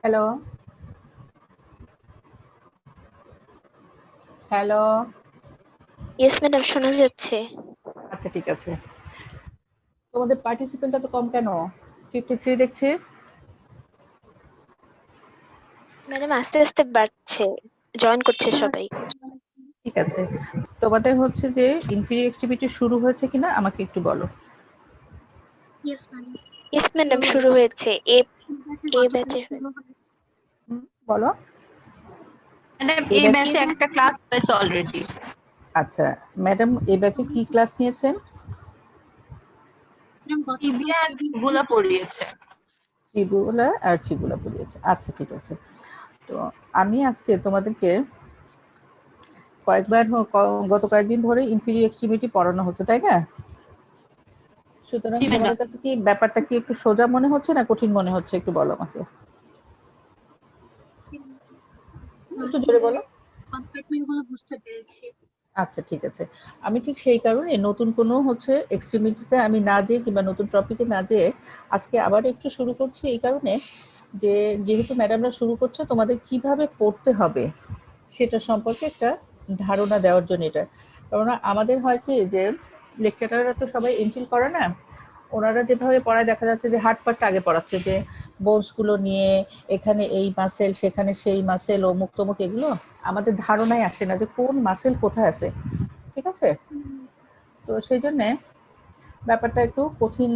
Hello, hello. Yes madam, শোনা যাচ্ছে। আচ্ছা, ঠিক আছে। তোমাদের পার্টিসিপেন্টটা তো কম কেন? 53 দেখছি। ম্যাডাম আস্তে আস্তে বাড়ছে, জয়েন করছে সবাই। ঠিক আছে। তোমাদের হচ্ছে যে ইনফিনিটি অ্যাক্টিভিটি শুরু হয়েছে কিনা আমাকে একটু বলো। ইয়েস ম্যাডাম, শুরু হয়েছে। এ এ ব্যাচে বলো। ম্যাডাম এই এই ব্যাচে ব্যাচে একটা ক্লাস হয়েছে অলরেডি। আচ্ছা, ম্যাডাম এই ব্যাচে কি ক্লাস নিয়েছেন? টিবিয়া আর গুলা পড়িয়েছে। ফিবুলা আর ফিবুলা পড়িয়েছে। আচ্ছা, ঠিক আছে। তো আমি আজকে তোমাদেরকে গত কয়েকদিন ধরে ইনফিনিটি অ্যাক্টিভিটি পড়ানো হচ্ছে, তাই না? সুতরাং জি ম্যাডাম। তোমাদের কাছে কি ব্যাপারটা কি একটু সোজা মনে হচ্ছে না কঠিন মনে হচ্ছে, একটু বলো আমাকে। একটু জোরে বলো। আচ্ছা, ঠিক আছে। আমি ঠিক সেই কারণে নতুন কোনো হচ্ছে এক্সট্রিমিটিতে আমি না যেয়ে কিংবা নতুন টপিকে না যেয়ে আজকে আবার একটু শুরু করছি, এই কারণে যে যেহেতু ম্যাডামরা শুরু করছে তোমাদের কিভাবে পড়তে হবে সেটা সম্পর্কে একটা ধারণা দেওয়ার জন্য এটা। কেননা আমাদের হয় কি যে লেকচারাররা তো সবাই এমফিল করে না, ওনারা যেভাবে পড়ায় দেখা যাচ্ছে যে হার্ড পার্টটা আগে পড়াচ্ছে, যে বোনসগুলো নিয়ে এখানে এই মাসেল সেখানে সেই মাসেল অমুক তমুক, এগুলো আমাদের ধারণায় আসে না যে কোন মাসেল কোথায় আছে। ঠিক আছে? তো সেই জন্যে ব্যাপারটা একটু কঠিন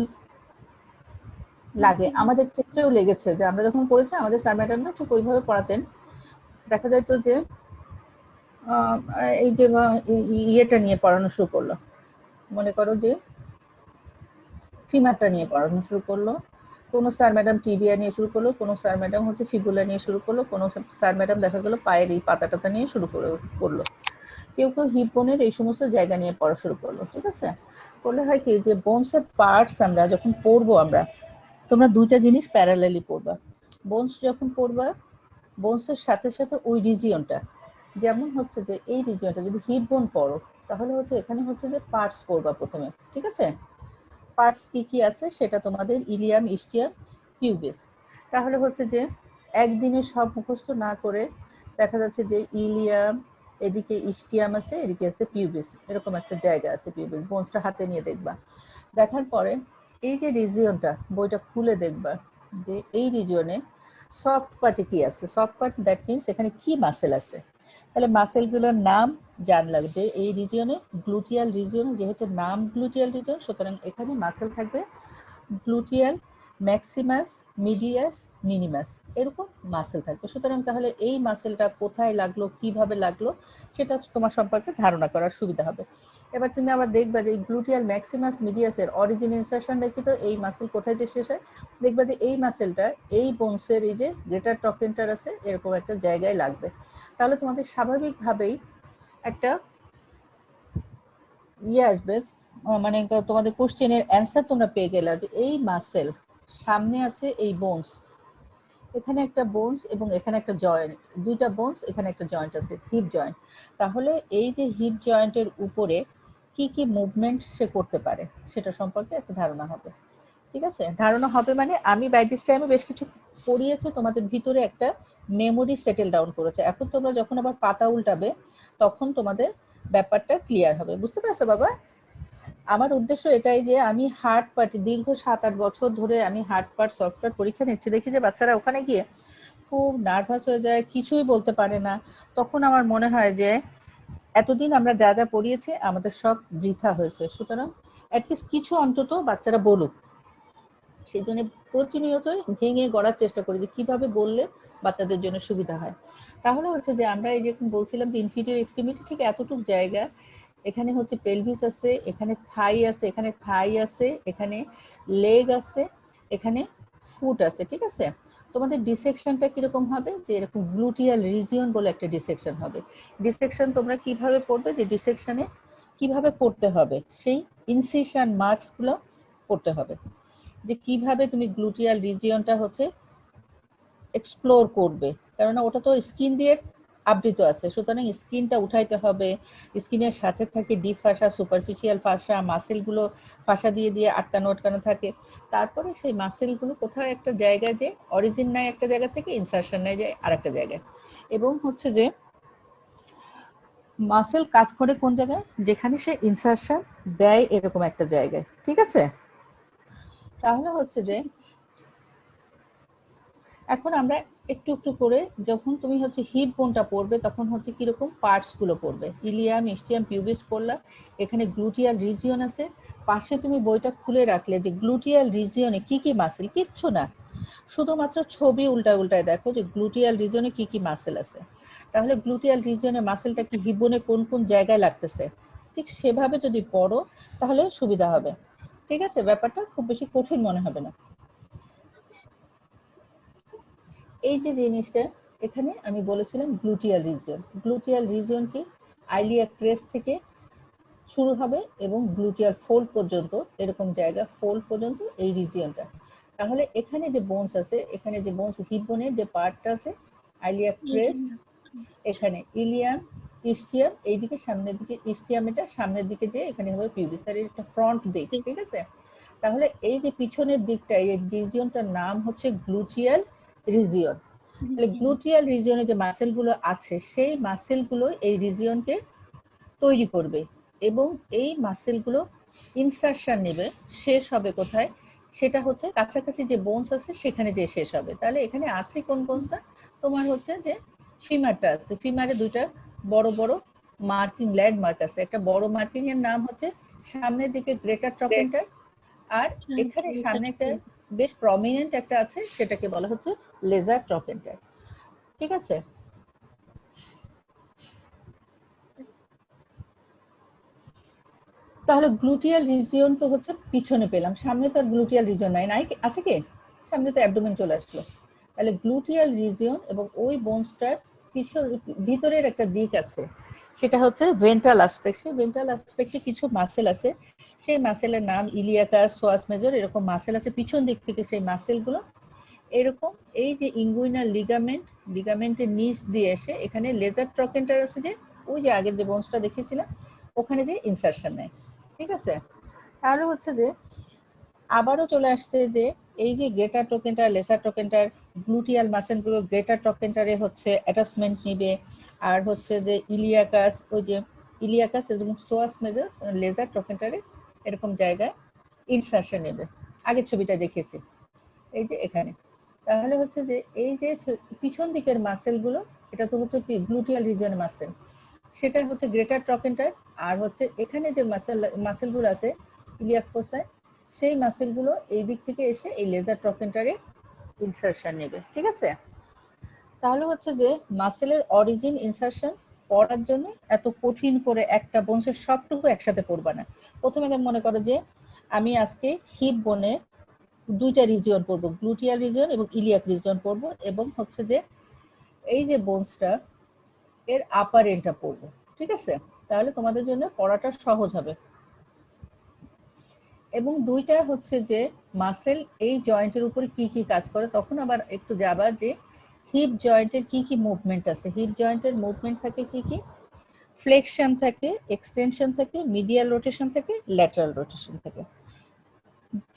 লাগে, আমাদের ক্ষেত্রেও লেগেছে যে আমরা যখন পড়েছি আমাদের স্যার ম্যাডামরা ঠিক ওইভাবে পড়াতেন। দেখা যায় তো যে আহ, এই যে ইয়েটা নিয়ে পড়ানো শুরু করলো, মনে করো যে ফিমারটা নিয়ে পড়ানো শুরু করলো, কোনো স্যার ম্যাডাম টিবিয়া নিয়ে শুরু করলো, কোনো স্যার ম্যাডাম হচ্ছে ফিবুলা নিয়ে শুরু করলো, কোনো স্যার ম্যাডাম দেখা গেলো পায়ের এই পাতা টাতা নিয়ে শুরু করলো, কেউ কেউ হিপ বোনের এই সমস্ত জায়গা নিয়ে পড়া শুরু করলো। ঠিক আছে? করলে হয় কি যে বোনসের পার্টস আমরা যখন পড়বো, আমরা তোমরা দুইটা জিনিস প্যারালালি পড়বা। বোনস যখন পড়বা, বোনসের সাথে সাথে ওই রিজিয়নটা, যেমন হচ্ছে যে এই রিজিয়নটা যদি হিপ বোন পড়ো, তাহলে হচ্ছে এখানে হচ্ছে যে পার্টস পড়বা প্রথমে। ঠিক আছে? পার্টস কি কি আছে সেটা তোমাদের ইলিয়াম, ইস্টিয়াম, পিউবিস। তাহলে হচ্ছে যে একদিনে সব মুখস্থ না করে দেখা যাচ্ছে যে ইলিয়াম, এদিকে ইস্টিয়াম আছে, এদিকে আছে পিউবিস, এরকম একটা জায়গা আছে পিউবিস, বোনসটা হাতে নিয়ে দেখবা। দেখার পরে এই যে রিজিয়নটা বইটা খুলে দেখবা যে এই রিজিয়নে সফট পার্টে কি আছে। সফট পার্ট দ্যাট মিনস এখানে কি মাসেল আছে। তাহলে মাসেলগুলোর নাম জানলাম যে এই রিজিয়নে গ্লুটিয়াল রিজিয়ন, যেহেতু নাম গ্লুটিয়াল রিজিয়ন, সুতরাং এখানে মাসেল থাকবে গ্লুটিয়াল, ম্যাক্সিমাস, মিডিয়াস, মিনিমাস, এরকম মাসেল থাকবে। সুতরাং তাহলে এই মাসেলটা কোথায় লাগলো, কিভাবে লাগলো, সেটা তোমার সম্পর্কে ধারণা করার সুবিধা হবে। এবার তুমি আবার দেখবা যে এই গ্লুটিয়াল, ম্যাক্সিমাস, মিডিয়াসের অরিজিন ইনসারশন রেখে তো এই মাসেল কোথায় যে শেষ হয়, দেখবা যে এই মাসেলটা এই বোনসের এই যে গ্রেটার টকেন্টার আছে এরকম একটা জায়গায় লাগবে। তাহলে তোমাদের স্বাভাবিকভাবেই একটা ইয়ে আসবে, মানে তোমাদের কোশ্চেনের অ্যান্সার তোমরা পেয়ে গেলে যে এই মাসেল সামনে আছে, এই বোনস, এখানে একটা বোনস এবং এখানে একটা জয়েন্ট, দুইটা বোনস, এখানে একটা জয়েন্ট আছে, হিপ জয়েন্ট। তাহলে এই যে হিপ জয়েন্টের উপরে কি কি মুভমেন্ট সে করতে পারে সেটা সম্পর্কে একটা ধারণা হবে। ঠিক আছে? ধারণা হবে মানে আমি বাই দিস টাইমে বেশ কিছু পড়িয়েছে, তোমাদের ভিতরে একটা মেমোরি সেটেল ডাউন করেছে। এখন তোমরা যখন আবার পাতা উল্টাবে তখন তোমাদের ব্যাপারটা ক্লিয়ার হবে। বুঝতে পারছো বাবা? আমার উদ্দেশ্য এটাই যে আমি হার্ড পার্ট দীর্ঘ 7-8 বছর ধরে আমি হার্ড পার্ট সফটওয়্যার পরীক্ষা নিচ্ছি, দেখি যে বাচ্চারা ওখানে গিয়ে খুব নার্ভাস হয়ে যায়, কিছুই বলতে পারে না। তখন আমার মনে হয় যে এতদিন আমরা যা যা পড়িয়েছি আমাদের সব বৃথা হয়েছে। সুতরাং অ্যাটলিস্ট কিছু অন্তত বাচ্চারা বলুক, সেই জন্য প্রতিনিয়তই ভেঙে গড়ার চেষ্টা করি যে কিভাবে বললে বাচ্চাদের জন্য সুবিধা হয়। তাহলে হচ্ছে যে আমরা এই যে বলছিলাম যে ইনফিরিয়র এক্সট্রিমিটি ঠিক এতটুকু জায়গা, এখানে হচ্ছে পেলভিস আছে, এখানে থাই আছে, এখানে থাই আছে, এখানে লেগ আছে, এখানে ফুট আছে। ঠিক আছে? তোমাদের ডিসেকশনটা কিরকম হবে, যে এরকম গ্লুটিয়াল রিজিয়ন বলে একটা ডিসেকশন হবে। ডিসেকশন তোমরা কিভাবে পড়বে, যে ডিসেকশনে কিভাবে করতে হবে সেই ইনসিশন মার্কসগুলো করতে হবে, যে কিভাবে তুমি গ্লুটিয়াল রিজিয়নটা হচ্ছে এক্সপ্লোর করবে। কেননা ওটা তো স্কিন দিয়ে আবৃত আছে, সুতরাং স্কিনটা উঠাইতে হবে। স্কিনের সাথে থাকে ডিপ ফাসা, সুপারফিশিয়াল ফাসা, মাসেলগুলো ফাসা দিয়ে দিয়ে আটকানো থাকে। তারপরে সেই মাসেলগুলো কোথাও একটা জায়গায় যে অরিজিন নেয় একটা জায়গা থেকে, ইনসারশন নেয় যায় আর একটা জায়গায়। এবং হচ্ছে যে মাসেল কাজ করে কোন জায়গায়, যেখানে সে ইনসারশন দেয় এরকম একটা জায়গায়, ঠিক আছে? তাহলে হচ্ছে যে এখন আমরা একটু একটু করে, যখন তুমি হচ্ছে হিপ বোনটা পড়বে তখন হচ্ছে কিরকম পার্টস গুলো পড়বে। ইলিয়াম, ইস্টিয়াম, পিউবিস পড়লা, এখানে গ্লুটিয়াল রিজিয়ন আছে। পাশে তুমি বইটা খুলে রাখলে যে গ্লুটিয়াল রিজিয়নে কি কি মাসেল, কিচ্ছু না, শুধুমাত্র ছবি উল্টায় দেখো যে গ্লুটিয়াল রিজিয়নে কি কি মাসেল আছে। তাহলে গ্লুটিয়াল রিজিয়নে মাসেলটা কি হিপ বোনে কোন কোন জায়গায় লাগতেছে, ঠিক সেভাবে যদি পড়ো তাহলে সুবিধা হবে, ঠিক আছে? ব্যাপারটা খুব বেশি কঠিন মনে হবে না। এই যে জিনিসটা এখানে আমি বলেছিলাম গ্লুটিয়াল রিজিয়ন, গ্লুটিয়াল রিজিয়ন কি আইলিয়াক ক্রেস্ট থেকে শুরু হবে এবং গ্লুটিয়াল ফোল্ড পর্যন্ত, এরকম জায়গা ফোল্ড পর্যন্ত এই রিজিয়নটা। তাহলে এখানে যে বোনস আছে, এখানে যে বোনস হিপ বোনের যে পার্টটা আছে আইলিয়াক ক্রেস্ট, এখানে ইলিয়াম, ইস্টিয়াম, এইদিকে সামনের দিকে ইস্টিয়াম, এটা সামনের দিকে যে এখানে হবে পিউবিস, তার একটা ফ্রন্ট দিক, ঠিক আছে? তাহলে এই যে পিছনের দিকটা, এই রিজিয়নটার নাম হচ্ছে গ্লুটিয়াল রিজিয়ন। তাহলে গ্লুটিয়াল রিজিয়নে যে মাসেলগুলো আছে সেই মাসেলগুলো এই রিজিয়নকে তৈরি করবে এবং এই মাসেলগুলো ইনসারশন নেবে, শেষ হবে কোথায়, সেটা হচ্ছে কাছাকাছি যে বোনস আছে সেখানে যে শেষ হবে। তাহলে এখানে আছে কোন বোনসটা, তোমার হচ্ছে যে ফিমারটা আছে, ফিমারে দুইটা বড় বড় মার্কিং ল্যান্ডমার্ক আছে। একটা বড় মার্কিং এর নাম হচ্ছে সামনের দিকে গ্রেটার ট্রপেন্টার, আর এখানে সামনে একটা বেশ প্রমিনেন্ট একটা আছে, সেটাকে বলা হচ্ছে লেজার ট্রপেন্টার, ঠিক আছে? তাহলে গ্লুটিয়াল রিজিয়ন তো হচ্ছে পিছনে পেলাম, সামনে তো আর গ্লুটিয়াল রিজিয়ন নাই, নাই আছে কি? সামনে তো অ্যাবডোমেন চলে আসলো। তাহলে গ্লুটিয়াল রিজিয়ন এবং ওই বোনসটার ভিতরের একটা দিক আছে, সেটা হচ্ছে ভেন্ট্রাল অ্যাসপেক্ট। সেই ভেন্ট্রাল অ্যাসপেক্টে কিছু মাসেল আছে, সেই মাসেলের নাম ইলিয়াকাস, সোয়াস মেজর, এরকম মাসেল আছে পিছন দিক থেকে। সেই মাসেলগুলো এরকম, এই যে ইঙ্গুইনাল লিগামেন্ট, লিগামেন্টের নিচ দিয়ে এসে এখানে লেজার ট্রকেন্টার আছে, যে ওই যে আগের যে বোনসটা দেখেছিলাম ওখানে যে ইনসারশন নেয়, ঠিক আছে? তাহলে হচ্ছে যে আবারও চলে আসছে যে এই যে গ্রেটার ট্রকেন্টার, লেসার ট্রকেন্টার, গ্লুটিয়াল মাসেলগুলো গ্রেটার ট্রকেন্টারে হচ্ছে অ্যাটাচমেন্ট নিবে, আর হচ্ছে যে ইলিয়াকাস, ওই যে ইলিয়াকাস এবং সোয়াস মেজর লেজার ট্রকেন্টারে এরকম জায়গায় ইনসারশন নেবে। আগের ছবিটা দেখেছি এই যে এখানে। তাহলে হচ্ছে যে এই যে পিছন দিকের মাসেলগুলো, এটা তো হচ্ছে গ্লুটিয়াল রিজন মাসেল, সেটা হচ্ছে গ্রেটার ট্রকেন্টার। আর হচ্ছে এখানে যে মাসেলগুলো আছে ইলিয়াক ফোসাই, সেই মাসেলগুলো এই দিক থেকে এসে এই লেজার ট্রকেন্টারে ইনসারশন নেবে, ঠিক আছে? তাহলে হচ্ছে যে মাসেলের অরিজিন ইনসারশন পড়ার জন্য এত কঠিন করে একটা বোনসের সবটুকু একসাথে পড়বা না। প্রথমে মনে করো যে আমি আজকে হিপ বোনে দুইটা রিজিয়ন পড়বো, গ্লুটিয়াল রিজিয়ন এবং ইলিয়াক রিজিয়ন পড়বো, এবং হচ্ছে যে এই যে বোনসটা এর আপার এন্ডটা পড়বো, ঠিক আছে? তাহলে তোমাদের জন্য পড়াটা সহজ হবে। এবং দুইটা হচ্ছে যে মাসেল এই জয়েন্টের উপরে কি কি কাজ করে, তখন আবার একটু যাবা যে হিপ জয়েন্টের কি কি মুভমেন্ট আছে। হিপ জয়েন্টের মুভমেন্ট থাকে কি কি, ফ্লেকশন থাকে, এক্সটেনশন থাকে, মিডিয়াল রোটেশন থাকে, ল্যাটারাল রোটেশন থাকে।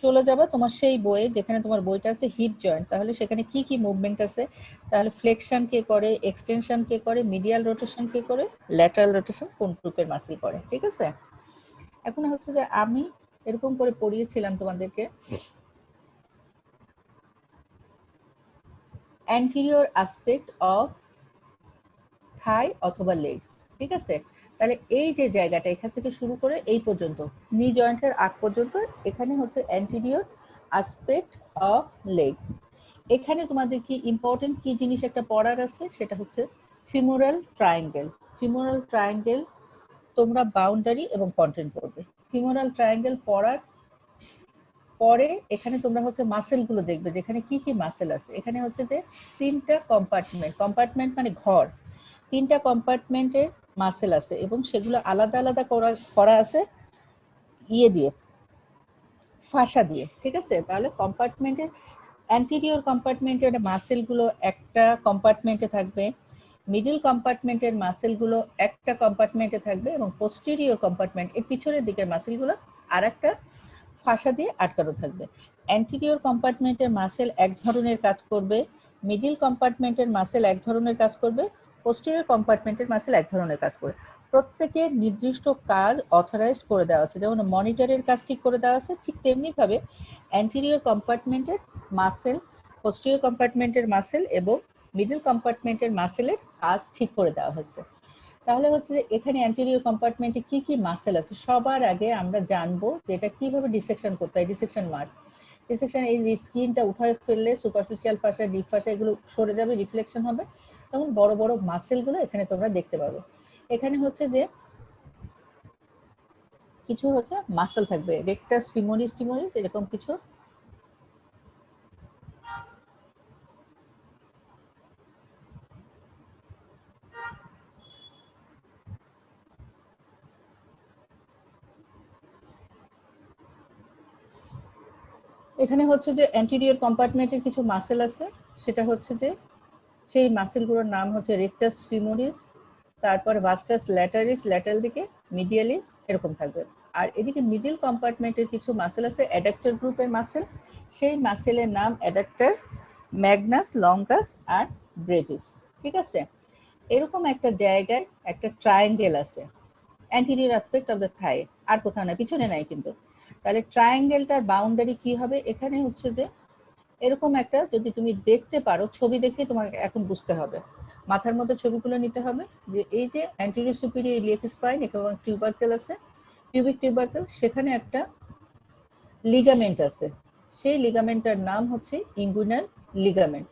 চলে যাবে তোমার সেই বইয়ে, যেখানে তোমার বইটা আছে হিপ জয়েন্ট, তাহলে সেখানে কি কি মুভমেন্ট আছে, তাহলে ফ্লেকশন কে করে, এক্সটেনশন কে করে, মিডিয়াল রোটেশন কে করে, ল্যাটারাল রোটেশন কোন গ্রুপের মাসেল করে, ঠিক আছে? এখন হচ্ছে যে আমি এরকম করে পড়িয়েছিলাম তোমাদেরকে অ্যান্টেরিয়র অ্যাসপেক্ট অফ থাই অথবা লেগ, ঠিক আছে? তাহলে এই যে জায়গাটা এখান থেকে শুরু করে এই পর্যন্ত নি জয়েন্টের আগ পর্যন্ত, এখানে হচ্ছে অ্যান্টেরিয়র অ্যাসপেক্ট অফ লেগ। এখানে তোমাদের কি ইম্পর্টেন্ট কি জিনিস একটা পড়ার আছে, সেটা হচ্ছে ফিমোরাল ট্রায়াঙ্গেল। ফিমোরাল ট্রায়াঙ্গেল তোমরা বাউন্ডারি এবং কন্টেন্ট পড়বে। ফিমোরাল ট্রায়াঙ্গেল পড়ার পরে এখানে তোমরা হচ্ছে মাসেল গুলো দেখবে, যেখানে কি কি মাসেল আছে। এখানে হচ্ছে যে তিনটা কম্পার্টমেন্ট, কম্পার্টমেন্ট মানে ঘর, তিনটা কম্পার্টমেন্টের মাসেল আছে এবং সেগুলো আলাদা আলাদা করা আছে ইয়ে দিয়ে, ফাসা দিয়ে, ঠিক আছে? তাহলে কম্পার্টমেন্টের অ্যান্টেরিয়র কম্পার্টমেন্টের মাসেলগুলো একটা কম্পার্টমেন্টে থাকবে, মিডল কম্পার্টমেন্টের মাসেলগুলো একটা কম্পার্টমেন্টে থাকবে এবং পোস্টেরিয়র কম্পার্টমেন্ট এর পিছনের দিকের মাসেলগুলো আর একটা ফাঁসা দিয়ে আটকানো থাকবে। অ্যান্টেরিয়র কম্পার্টমেন্টের মাসেল এক ধরনের কাজ করবে, মিডল কম্পার্টমেন্টের মাসেল এক ধরনের কাজ করবে, পোস্টেরিয়র কম্পার্টমেন্টের মাসেল এক ধরনের কাজ করবে। প্রত্যেকের নির্দিষ্ট কাজ অথরাইজড করে দেওয়া আছে, যেমন মনিটরের কাজ ঠিক করে দেওয়া আছে, ঠিক তেমনিভাবে অ্যান্টেরিয়র কম্পার্টমেন্টের মাসেল, পোস্টেরিয়র কম্পার্টমেন্টের মাসেল এবং মিডল কম্পার্টমেন্টের মাসেলের কাজ ঠিক করে দেওয়া হয়েছে। তাহলে হচ্ছে যে এখানে অ্যান্টেরিয়র কম্পার্টমেন্টে কি কি মাসেল আছে সবার আগে আমরা জানবো যে এটা কিভাবে ডিসেকশন করতে হয়। ডিসেকশন মার্ক, ডিসেকশন, এই স্কিনটা উঠায় ফেললে সুপারফিশিয়াল ফাঁসা, ডিপ ফাঁসা এগুলো সরে যাবে, রিফ্লেকশন হবে, তখন বড় বড় মাসেলগুলো এখানে তোমরা দেখতে পাবে। এখানে হচ্ছে যে কিছু হচ্ছে মাসেল থাকবে, রেকটাস ফিমোরিস টিমোরিস এরকম কিছু। এখানে হচ্ছে যে অ্যান্টেরিয়র কম্পার্টমেন্টের কিছু মাসেল আছে, সেটা হচ্ছে যে সেই মাসেলগুলোর নাম হচ্ছে রেকটাস ফিমোরিস, তারপর ভাস্টাস ল্যাটারিস ল্যাটারাল দিকে, মিডিয়ালিস এরকম থাকবে। আর এদিকে মিডল কম্পার্টমেন্টের কিছু মাসেল আছে অ্যাডাক্টর গ্রুপের মাসেল, সেই মাসেলের নাম অ্যাডাক্টর, ম্যাগনাস, লঙ্গাস আর ব্রেভিস। ঠিক আছে, এরকম একটা জায়গায় একটা ট্রায়াঙ্গেল আছে, অ্যান্টেরিয়র অ্যাসপেক্ট অফ দ্য থাই, আর কোথাও না, পিছনে নাই কিন্তু। তাহলে ট্রায়াঙ্গেলটার বাউন্ডারি কি হবে, এখানে হচ্ছে যে এরকম একটা, যদি তুমি দেখতে পারো ছবি দেখে তোমার এখন বুঝতে হবে, মাথার মধ্যে ছবিগুলো নিতে হবে যে এই যে অ্যান্টেরিয়র সুপিরিয়র ইলিয়াক স্পাইন এবং টিউবারকেল আছে, পিউবিক টিউবারকেল, সেখানে একটা লিগামেন্ট আছে, সেই লিগামেন্টটার নাম হচ্ছে ইঙ্গুইনাল লিগামেন্ট।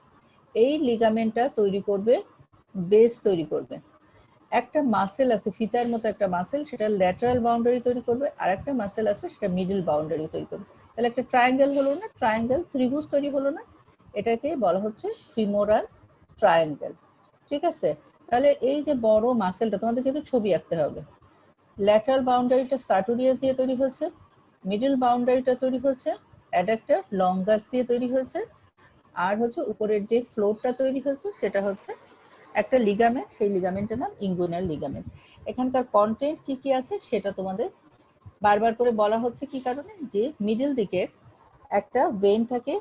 এই লিগামেন্টটা তৈরি করবে, বেস তৈরি করবে। একটা মাসেল আছে ফিতার মতো একটা মাসেল, সেটা ল্যাটারাল বাউন্ডারি তৈরি করবে, আর একটা মাসেল আছে সেটা মিডল বাউন্ডারি তৈরি করবে। তাহলে একটা ট্রায়াঙ্গেল হলো না, ট্রায়াঙ্গেল ত্রিভুজ তৈরি হলো না, এটাকে বলা হচ্ছে ফিমোরাল ট্রায়াঙ্গেল। ঠিক আছে, তাহলে এই যে বড় মাসেলটা তোমাদের কিন্তু ছবি আঁকতে হবে। ল্যাটারাল বাউন্ডারিটা সার্টোরিয়াস দিয়ে তৈরি হয়েছে, মিডল বাউন্ডারিটা তৈরি হচ্ছে অ্যাডাক্টর লঙ্গাস দিয়ে তৈরি হয়েছে, আর হচ্ছে উপরের যে ফ্লোরটা তৈরি হয়েছে সেটা হচ্ছে একটা লিগামেন্ট, সেই লিগামেন্টের নাম ইঙ্গুইনাল লিগামেন্ট। এখানকার কন্টেন্ট কি কি আছে সেটা তোমাদের বারবার করে বলা হচ্ছে, কি কারণে, যে মিডল দিকে একটা ভেন থাকে,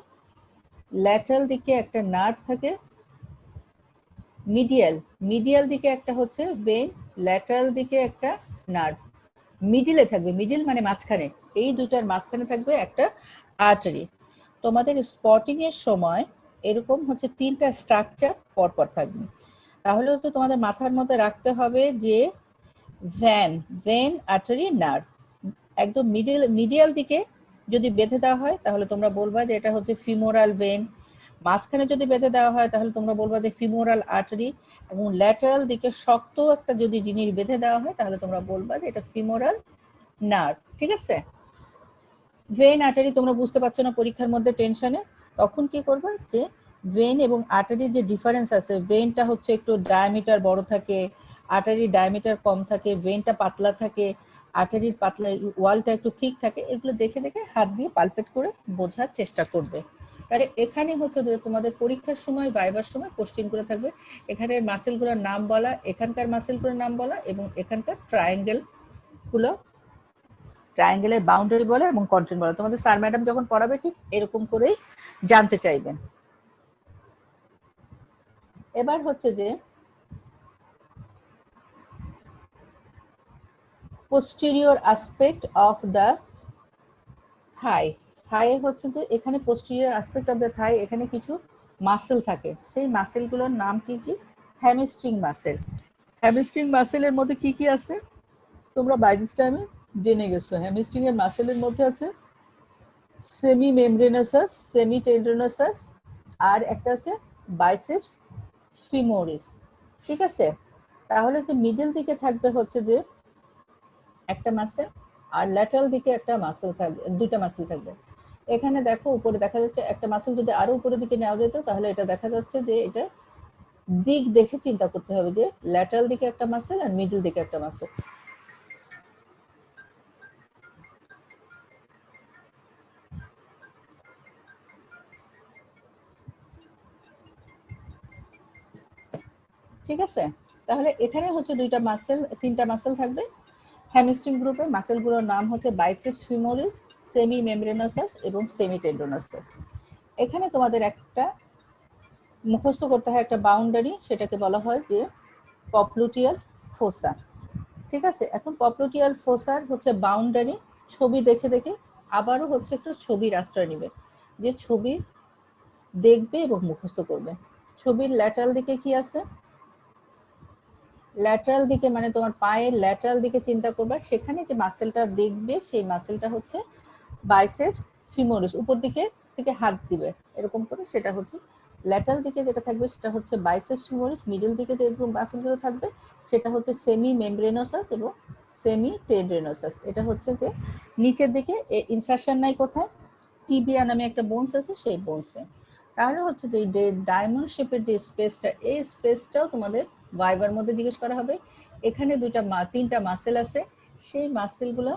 ল্যাটারাল দিকে একটা নার্ভ থাকে, মিডিয়াল দিকে একটা হচ্ছে ভেন, ল্যাটারাল দিকে একটা নার্ভ, মিডিলে থাকবে, মিডিল মানে মাঝখানে, এই দুটার মাঝখানে থাকবে একটা আর্টারি। তোমাদের স্পটিং এর সময় এরকম হচ্ছে তিনটা স্ট্রাকচার পরপর থাকবে। তাহলে হচ্ছে তোমাদের মাথার মধ্যে রাখতে হবে যে ভেন, আর্টারি, নার্ভ, একদম মিডিয়াল দিকে যদি বেঁধে দেওয়া হয় তাহলে তোমরা বলবা যে এটা হচ্ছে ফিমোরাল ভেন, মাঝখানে যদি বেঁধে দেওয়া হয় তাহলে তোমরা বলবা যে ফিমোরাল আর্টারি, এবং ল্যাটারাল দিকে শক্ত একটা যদি জিনিস বেঁধে দেওয়া হয় তাহলে তোমরা বলবা যে এটা ফিমোরাল নার্ভ। ঠিক আছে, ভেন আর্টারি তোমরা বুঝতে পারছো না পরীক্ষার মধ্যে টেনশনে, তখন কি করবে যে ভেন এবং আর্টারির যে ডিফারেন্স আছে, ভেনটা হচ্ছে একটু ডায়ামিটার বড় থাকে, আর্টারির ডায়ামিটার কম থাকে, ভেনটা পাতলা থাকে, আর্টারির পাতলা ওয়ালটা একটু ঠিক থাকে, এগুলো দেখে দেখে হাত দিয়ে পালপেট করে বোঝার চেষ্টা করবে। তাহলে এখানে হচ্ছে যে তোমাদের পরীক্ষার সময় ভাইবার সময় কোশ্চেন করে থাকবে, এখানে মাসেলগুলোর নাম বলা, এখানকার মাসেলগুলোর নাম বলা এবং এখানকার ট্রায়াঙ্গেল গুলো, ট্রায়াঙ্গেলের বাউন্ডারি বলা এবং কন্টেন্ট বলা। তোমাদের স্যার ম্যাডাম যখন পড়াবে ঠিক এরকম করেই জানতে চাইবেন। এবার হচ্ছে যে পোস্টেরিয়র অ্যাসপেক্ট অফ দ্য থাই, থাই হচ্ছে যে এখানে পোস্টেরিয়র অ্যাসপেক্ট অফ দ্য থাই, এখানে কিছু মাসেল থাকে, সেই মাসেলগুলোর নাম কি কি, হ্যামস্ট্রিং মাসেল। হ্যামস্ট্রিং মাসেলের মধ্যে কি কি আছে তোমরা বাই দিস টাইমে জেনে গেছো। হ্যামস্ট্রিং এর মাসেলের মধ্যে আছে সেমি মেমব্রেনাসাস, সেমি টেন্ডোনাসাস, আর একটা আছে বাইসেপস ফিমোরিস। ঠিক আছে, তাহলে যে মিডল দিকে থাকবে হচ্ছে যে একটা মাসেল, আর ল্যাটারাল দিকে একটা মাসেল থাকবে, দুইটা মাসেল থাকবে। এখানে দেখো উপরে দেখা যাচ্ছে একটা মাসেল, যদি আরো উপরের দিকে নেওয়া যেত তাহলে এটা দেখা যাচ্ছে যে এটা দিক দেখে চিন্তা করতে হবে যে ল্যাটারাল দিকে একটা মাসেল আর মিডল দিকে একটা মাসেল। ঠিক আছে? তাহলে এখানে হচ্ছে তিনটা মাসেল থাকবে। হ্যামস্ট্রিং গ্রুপের মাসেলগুলোর নাম হচ্ছে বাইসেপস ফিমোরিস, সেমি মেমব্রেনাসাস এবং সেমি টেন্ডোনাসাস। এখানে তোমাদের একটা মুখস্থ করতে হয় একটা বাউন্ডারি, সেটাকে বলা হয় যে পপলুটিয়াল ফোসা। ঠিক আছে? এখন পপলুটিয়াল ফোসার হচ্ছে বাউন্ডারি ছবি দেখে দেখে আবারও হচ্ছে একটু ছবির আশ্রয় নিবে, যে ছবি দেখবে এবং মুখস্থ করবে। ছবির ল্যাটারাল দিকে কি আছে? ল্যাটারাল দিকে মানে তোমার পায়ের ল্যাটারাল দিকে চিন্তা করবা, সেখানে যে মাসেলটা দেখবে সেই মাসেলটা হচ্ছে বাইসেপস ফিমোরিস। উপর দিকে থেকে হাত দিবে এরকম করে, সেটা হচ্ছে ল্যাটারাল দিকে যেটা থাকবে সেটা হচ্ছে বাইসেপস ফিমোরিস। মিডল দিকে যে মাসেলগুলো থাকবে সেটা হচ্ছে সেমি মেমব্রেনোসাস এবং সেমি টেন্ড্রেনোসাস। এটা হচ্ছে যে নিচের দিকে ইনসারশন নাই কোথায়, টিবিয়া নামে একটা বোনস আছে সেই বোনসে। তাহলে হচ্ছে যে ডায়মন্ড শেপের যে স্পেসটা, এই স্পেসটাও তোমাদের ভাইবার মধ্যে জিজ্ঞেস করা হবে। এখানে তিনটা মাসেল আছে, সেই মাসেলগুলো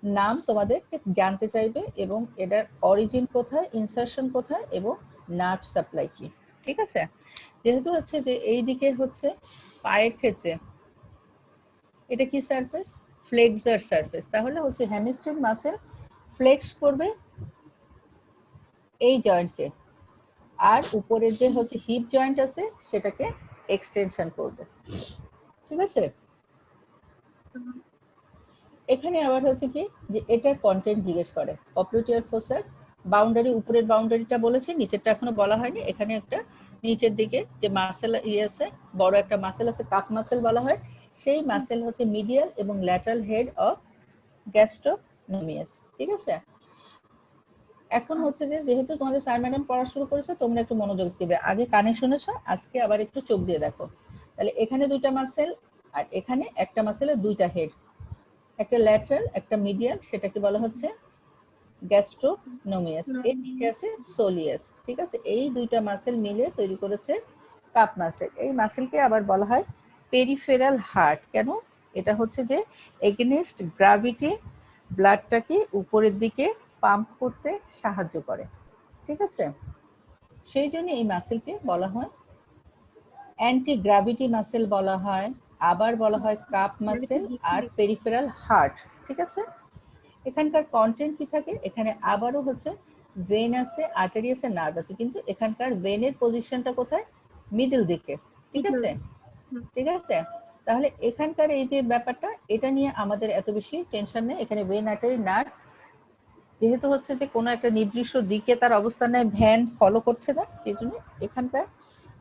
নাম তোমাদের জানতে চাইবে এবং এটার অরিজিন কোথায়, ইনসারশন কোথায় এবং নার্ভ সাপ্লাই কি। ঠিক আছে? যেহেতু হচ্ছে যে এই দিকে হচ্ছে পায়ের ক্ষেত্রে এটা কি সারফেস, ফ্লেক্সার সারফেস, তাহলে হচ্ছে হ্যামস্ট্রিং মাসেল ফ্লেক্স করবে এই জয়েন্টকে, আর উপরের যে হচ্ছে হিপ জয়েন্ট আছে সেটাকে এক্সটেনশন করবে। ঠিক আছে? এখানে আবার হচ্ছে কি যে এটার কন্টেন্ট জিজ্ঞেস করে। পপলুটিয়াল ফোসার বাউন্ডারি, উপরের বাউন্ডারিটা বলেছি, নিচেরটা এখনো বলা হয়নি। এখানে একটা নিচের দিকে যে মাসেল আছে, বড় একটা মাসেল আছে, কাপ মাসেল বলা হয়, সেই মাসেল হচ্ছে মিডিয়াল এবং ল্যাটারাল হেড অফ গ্যাস্ট্রোনোমিয়াস। ঠিক আছে? এখন হচ্ছে যে যেহেতু তোমাদের স্যার ম্যাডাম পড়া শুরু করেছে, তোমরা একটু মনোযোগ দিবে। আগে কানে শুনেছো, আজকে আবার একটু চোখ দিয়ে দেখো। তাহলে এখানে দুইটা মাসেল আর এখানে একটা মাসেলের দুইটা হেড, একটা ল্যাটারাল একটা মিডিয়াল, সেটাকে বলা হচ্ছে গ্যাস্ট্রোনোমিয়াস। এর নিচে আছে সোলিয়াস। ঠিক আছে? এই দুইটা মাসেল মিলে তৈরি করেছে কাপ মাসেল। এই মাসেলকে আবার বলা হয় পেরিফেরাল হার্ট। কেন? এটা হচ্ছে যে এগেনস্ট গ্র্যাভিটি ব্লাডটাকে উপরের দিকে পাম্প করতে সাহায্য করে। ঠিক আছে? সেই জন্য এই মাসেলকে বলা হয় অ্যান্টি গ্র্যাভিটি মাসেল বলা হয়, আবার বলা হয় কাপ মাসেল আর পেরিফেরাল হার্ট। ঠিক আছে? এখানকার কন্টেন্ট কি থাকে? এখানে আবারও হচ্ছে ভেন আছে, আর্টারি আছে, নার্ভ আছে, কিন্তু এখানকার ভেনের পজিশনটা কোথায়? মিডল দিকে। ঠিক আছে? ঠিক আছে? তাহলে এখানকার এই যে ব্যাপারটা, এটা নিয়ে আমাদের এত বেশি টেনশন নেই। এখানে ভেন, আর্টারি, নার্ভ যেহেতু হচ্ছে যে কোনো একটা নির্দিষ্ট দিকে তার অবস্থান নেয়, ভ্যান ফলো করছে না, সেই জন্য এখানকার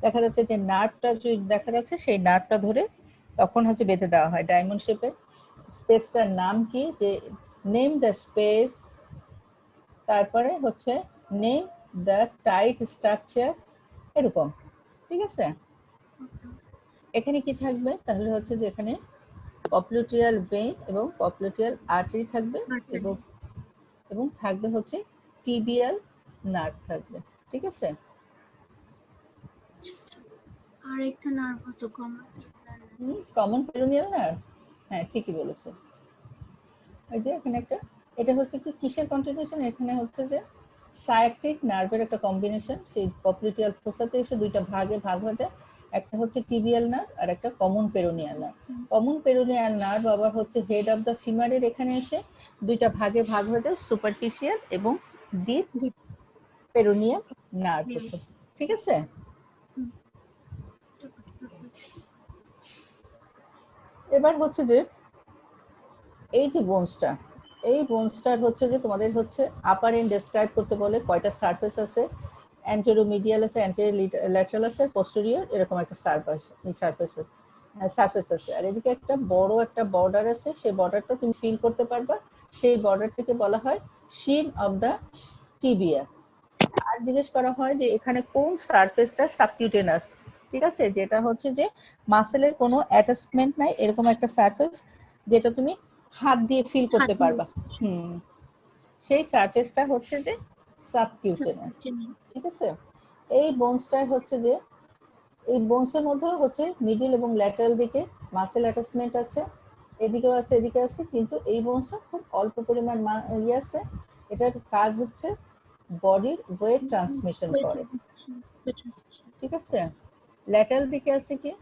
দেখা যাচ্ছে যে নার্ভটা যদি দেখা যাচ্ছে সেই নার্ভটা ধরে তখন হচ্ছে বেঁধে দেওয়া হয় ডায়মন্ড শেপের। স্পেসটার নাম কি? যে নেম দ্য স্পেস, তারপরে হচ্ছে নেম দ্য টাইট স্ট্রাকচার, এরকম। ঠিক আছে? এখানে কি থাকবে? তাহলে হচ্ছে যে এখানে পপলুটিয়াল ভেইন এবং পপলুটিয়াল আর্টারি থাকবে এবং এবং থাকবে হচ্ছে টিবিয়াল নার্ভ থাকবে। ঠিক আছে? আর একটা নার্ভ হতো কমন পেরোনিয়াল নার্ভ, হ্যাঁ ঠিকই বলেছো। ওই যে এখানে একটা, এটা হচ্ছে কি কিসের কন্টিনিউশন? এখানে হচ্ছে যে সায়াটিক নার্ভের একটা কম্বিনেশন, সেই পপলিটিয়াল ফোসাতে এসে দুইটা ভাগে ভাগ হয়ে যায়, একটা হচ্ছে টিবিয়াল নার্ভ আর একটা common peroneal nerve. Common peroneal nerve আবার হচ্ছে হেড অফ দ্য ফিমারের এখানে এসে দুইটা ভাগে ভাগ হয়ে যায়, সুপারফিশিয়াল এবং ডিপ পেরোনিয়াল নার্ভ হচ্ছে। ঠিক আছে? এবার হচ্ছে যে এই যে বোনসটা, এই বোনসটার হচ্ছে যে তোমাদের হচ্ছে আপার এন্ড ডেসক্রাইব করতে বলে কয়টা সারফেস আছে, অ্যান্টেরিয়র মিডিয়াল আছে, অ্যান্টেরিয়র ল্যাটারাল আছে, পোস্টেরিয়র, এরকম একটা সারফেস আছে। আর এদিকে একটা বড় একটা বর্ডার আছে, সেই বর্ডারটা তুমি ফিল করতে পারবা, সেই বর্ডারটাকে বলা হয় শিন অফ দ্য টিবিয়া। আর জিজ্ঞেস করা হয় যে এখানে কোন সারফেসটা সাবকিউটেনাস। ঠিক আছে? যেটা হচ্ছে যে মাসেলের কোনো অ্যাটাচমেন্ট নাই, এরকম একটা সারফেস যেটা তুমি হাত দিয়ে ফিল করতে পারবা। সেই সারফেসটা হচ্ছে যে সাবকিউটেনাস। ঠিক আছে? এই বোনসটার হচ্ছে যে এই বোনসের মধ্যে হচ্ছে মিডল এবং ল্যাটারাল দিকে মাসেল অ্যাটাচমেন্ট আছে, এদিকেও আছে এদিকে আছে, কিন্তু এই বোনসটা খুব অল্প পরিমাণ ইয়ে আছে। এটার কাজ হচ্ছে বডির ওয়েট ট্রান্সমিশন করে। ঠিক আছে? ল্যাটারাল দিকে আছে কি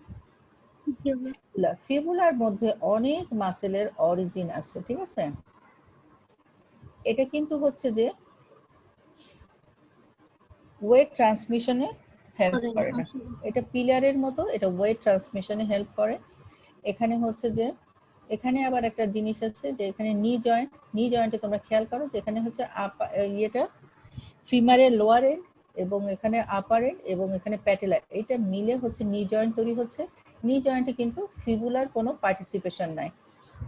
ফিবুলা। ফিবুলার মধ্যে অনেক মাসেলের অরিজিন আছে, ঠিক আছে। এটা কিন্তু হচ্ছে যে ওয়েট ট্রান্সমিশনে হেল্প করে না, এটা পিলারের মতো, এটা ওয়েট ট্রান্সমিশনে হেল্প করে। এখানে হচ্ছে যে এখানে আবার একটা জিনিস আছে যে এখানে নি জয়েন্টে তোমরা খেয়াল করো যে এখানে হচ্ছে ইয়েটা ফিমারের লোয়ার এন্ড এবং এখানে আপার এন্ড এবং এখানে প্যাটেলা, এটা মিলে হচ্ছে নি জয়েন্ট তৈরি হচ্ছে। নি জয়েন্টে কিন্তু ফিবুলার কোনো পার্টিসিপেশন নাই।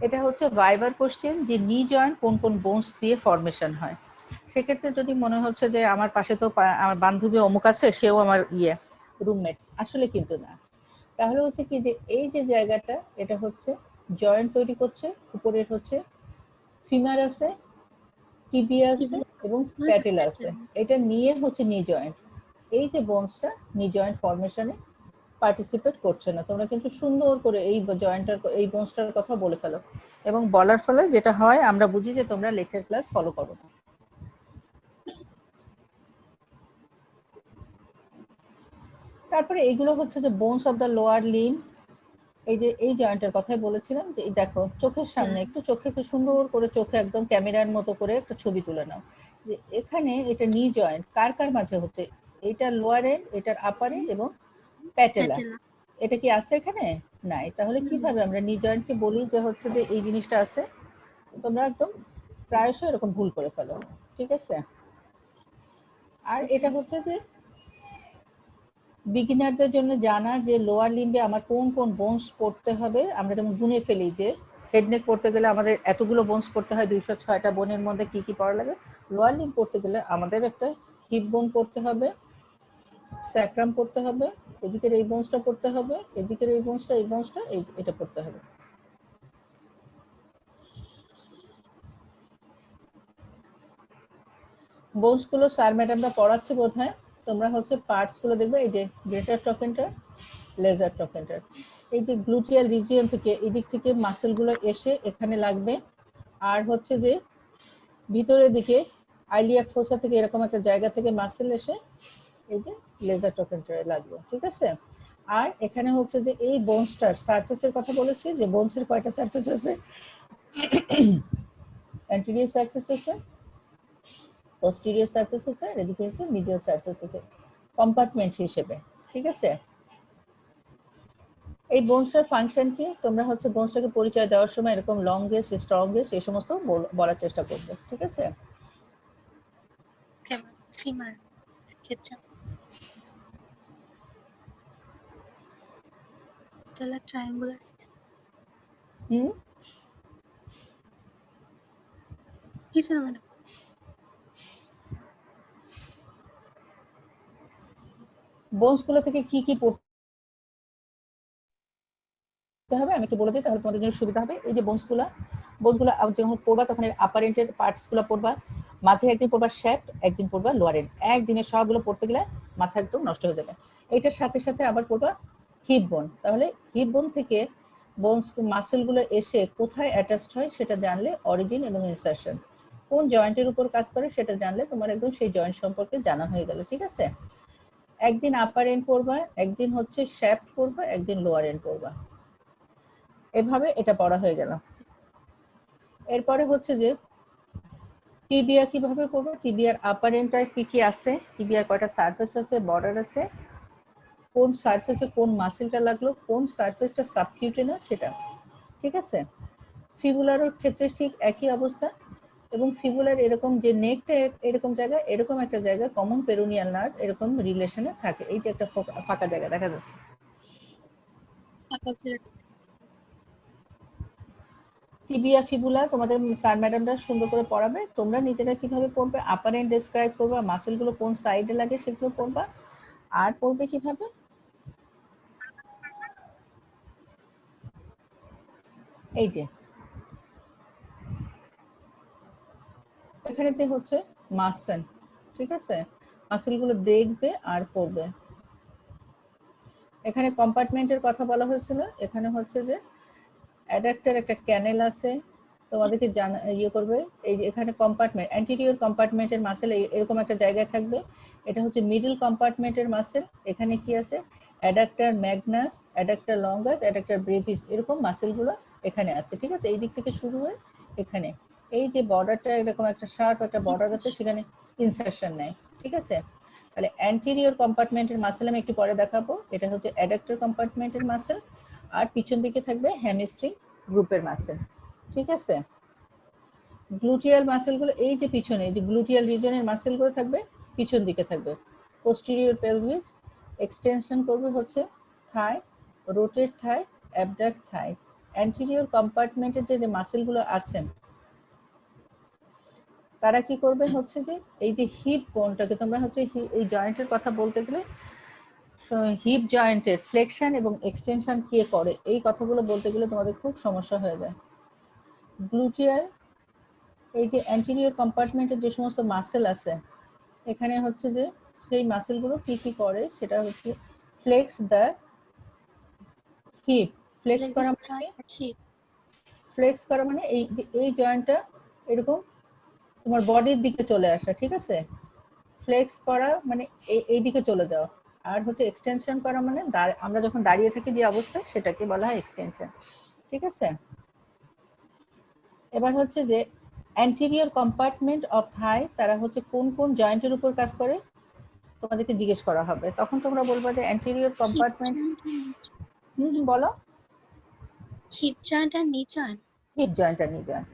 এটা হচ্ছে ভাইবার কোশ্চেন যে নি জয়েন্ট কোন কোন বোনস দিয়ে ফরমেশন হয়। সেক্ষেত্রে যদি মনে হচ্ছে যে আমার পাশে তো আমার বান্ধবী অমুক আছে, সেও আমার রুমমেট, আসলে কিন্তু না। তাহলে হচ্ছে কি যে এই যে জায়গাটা এটা হচ্ছে জয়েন্ট তৈরি করছে, উপরের হচ্ছে ফিমার আছে, টিবিয়া আছে এবং প্যাটেলা আছে, এটা নিয়ে হচ্ছে নি জয়েন্ট। এই যে বোনসটা নি জয়েন্ট ফরমেশনে পার্টিসিপেট করছে না। তোমরা কিন্তু সুন্দর করে এই জয়েন্টটার এই বোনসটার কথা বলে ফেলো, এবং বলার ফলে যেটা হয় আমরা বুঝি যে তোমরা লেকচার ক্লাস ফলো করো না। তারপরে এইগুলো হচ্ছে যে bones of the lower Lim. এই যে এই জয়েন্টের কথাই বলেছিলাম যে এই দেখো চোখের সামনে একটু চোখে একটু সুন্দর করে চোখে একদম ক্যামেরার মতো করে একটা ছবি তুলে নাও যে এখানে এটা নি জয়েন্ট কার কার মাঝে হচ্ছে, এটা লোয়ার এন্ড, এটার আপার এন্ড এবং প্যাটেলা। এটা কি আছে এখানে? নাই। তাহলে কিভাবে আমরা নি জয়েন্টকে বলি যে হচ্ছে যে এই জিনিসটা আছে? তোমরা একদম প্রায়শই এরকম ভুল করে ফেলো, ঠিক আছে। আর এটা হচ্ছে যে বিগিনারদের জন্য জানা যে লোয়ার লিম্বে আমার কোন কোন বোনস পড়তে হবে। আমরা যেমন গুনে ফেলি যে হেড নেক পড়তে গেলে আমাদের এতগুলো বোনস পড়তে হয়, 206টা বোনের মধ্যে কি কি পড়া লাগে। লোয়ার লিম্ব পড়তে গেলে আমাদের একটা হিপ বোন পড়তে হবে, স্যাক্রাম পড়তে হবে, এদিকের এই বোনসটা পড়তে হবে, এদিকের এই বোনসটা এটা পড়তে হবে। বোনস গুলো স্যার ম্যাডামরা পড়াচ্ছে বোধহয়, তোমরা হচ্ছে পার্টস গুলো দেখবে। এই যে গ্রেটার ট্রকেন্টার, লেজার ট্রকেন্টার, এই যে গ্লুটিয়াল রিজিয়ন থেকে এদিক থেকে মাসেল গুলো এসে এখানে লাগবে, আর হচ্ছে যে ভিতরের দিকে আইলিয়াক ফোসা থেকে এরকম একটা জায়গা থেকে মাসেল এসে এই যে লেজার ট্রকেন্টারে লাগবে, ঠিক আছে। আর এখানে হচ্ছে যে এই বোনসটার সারফেসের কথা বলেছি যে বোনসের কয়টা সারফেস আছে, অ্যান্টেরিয়র সারফেস আছে, পোস্টেরিয়র সারফেস আছে, আর এদিকে হচ্ছে মিডিয়াল সারফেস আছে কম্পার্টমেন্ট হিসেবে, ঠিক আছে। এই বোনসটার ফাংশন কি তোমরা হচ্ছে বোনসটাকে পরিচয় দেওয়ার সময় এরকম লংগেস্ট, স্ট্রংগেস্ট এই সমস্ত বলার চেষ্টা করবে, ঠিক আছে। ফিমার ক্ষেত্রে তাহলে ট্রায়াঙ্গুলার জি স্যার ম্যাডাম। বোনস গুলো থেকে কি কি পড়তে হবে আমি একটু বলে দিই, তাহলে তোমাদের জন্য সুবিধা হবে। এই যে বোনসগুলো যখন পড়বা তখন এর আপার এন্ডের পার্টস গুলো পড়বা, মাঝে একদিন পড়বা শ্যাফট, একদিন পড়বা লোয়ার এন্ড, একদিনে সবগুলো পড়তে গেলে মাথা একদম নষ্ট হয়ে যাবে। এটার সাথে সাথে আবার পড়বা হিপ বোন, তাহলে হিপ বোন থেকে বোনস মাসেল গুলো এসে কোথায় অ্যাটাচড হয় সেটা জানলে, অরিজিন এবং ইনসারশন কোন জয়েন্টের উপর কাজ করে সেটা জানলে তোমার একদম সেই জয়েন্ট সম্পর্কে জানা হয়ে গেল, ঠিক আছে। একদিন আপার এন্ড পড়বা, একদিন হচ্ছে শ্যাফট পড়বা, একদিন লোয়ার এন্ড পড়বা, এভাবে এটা পড়া হয়ে গেল। এরপরে হচ্ছে যে টিবিয়া কিভাবে পড়বো, টিবিয়ার আপার এন্ডটার কি কি আছে, টিবিয়ার কয়টা সারফেস আছে, বর্ডার আছে, কোন সারফেসে কোন মাসেলটা লাগলো, কোন সারফেসটা সাবকিউটেনাস সেটা, ঠিক আছে। ফিবুলারের ক্ষেত্রে ঠিক একই অবস্থা, এবং ফিবুলার এরকম যে নেকটা এরকম জায়গা, এরকম একটা জায়গা কমন পেরোনিয়াল নার্ভ এরকম রিলেশনে থাকে। এই যে একটা ফাঁকা জায়গা দেখা যাচ্ছে, টিবিয়া ফিবুলা তোমাদের স্যার ম্যাডামরা সুন্দর করে পড়াবে, তোমরা নিজেরা কিভাবে পড়বে, আপার এন্ড ডেসক্রাইব করবা, মাসেলগুলো কোন সাইডে লাগে সেগুলো পড়বা, আর পড়বে কিভাবে এই যে এখানে যে হচ্ছে মাসেল, ঠিক আছে, মাসেলগুলো দেখবে আর পড়বে। এখানে কম্পার্টমেন্টের কথা বলা হয়েছিল, এখানে হচ্ছে যে অ্যাডাক্টার একটা ক্যানেল আছে, তোমাদেরকে জানা করবে। এই যে এখানে কম্পার্টমেন্ট, অ্যান্টেরিয়র কম্পার্টমেন্টের মাসেল এরকম একটা জায়গায় থাকবে, এটা হচ্ছে মিডল কম্পার্টমেন্টের মাসেল। এখানে কি আছে, adductor Magnus, adductor longus, adductor Brevis, এরকম মাসেলগুলো এখানে আছে, ঠিক আছে? এই দিক থেকে শুরু হয়ে এখানে এই যে বর্ডারটা এরকম একটা শার্প একটা বর্ডার আছে, সেখানে ইনসারশন নেয়, ঠিক আছে? তাহলে অ্যান্টেরিয়র কম্পার্টমেন্টের মাসেল আমি একটু পরে দেখাবো, এটা হচ্ছে অ্যাডাক্টর কম্পার্টমেন্টের মাসেল, আর পিছন দিকে থাকবে হ্যামস্ট্রিং গ্রুপের মাসেল, ঠিক আছে? গ্লুটিয়াল মাসেলগুলো এই যে পিছনে, এই যে গ্লুটিয়াল রিজনের মাসেলগুলো থাকবে পিছন দিকে থাকবে। পোস্টেরিয়র পেলভিস এক্সটেনশন করবে হচ্ছে থাই, রোটেট থাই, অ্যাবডাক্ট থাই। অ্যান্টেরিয়র কম্পার্টমেন্টের যে মাসেলগুলো আছেন তারা কি করবে হচ্ছে যে এই যে হিপ বোনটাকে তোমরা হচ্ছে এই জয়েন্টের কথা বলতে গেলে হিপ জয়েন্টের ফ্লেকশন এবং এক্সটেনশন কে করে এই কথাগুলো বলতে গেলে তোমাদের খুব সমস্যা হয়ে যায়। গ্লুটিয়াল এই যে অ্যান্টেরিয়র কম্পার্টমেন্টের যে সমস্ত মাসেল আছে এখানে হচ্ছে যে সেই মাসেলগুলো কি কি করে সেটা হচ্ছে ফ্লেক্স দ্য হিপ। ফ্লেক্স করা মানে ফ্লেক্স করা মানে এই যে এই জয়েন্টটা এরকম তোমার বডির দিকে চলে আসা, ঠিক আছে? ফ্লেক্স করা মানে এই দিকে চলে যাওয়া, আর হচ্ছে এক্সটেনশন করা মানে আমরা যখন দাঁড়িয়ে থাকি যে অবস্থা সেটাকে বলা হয় এক্সটেনশন, ঠিক আছে? এবার হচ্ছে যে অ্যান্টেরিয়র কম্পার্টমেন্ট অফ থাই তারা হচ্ছে কোন কোন জয়েন্টের উপর কাজ করে তোমাদেরকে জিজ্ঞেস করা হবে, তখন তোমরা বলবা যে অ্যান্টেরিয়র কম্পার্টমেন্ট। বলো। হিপ জয়েন্ট আর নি জয়েন্ট। হিপ জয়েন্ট আর নি জয়েন্ট।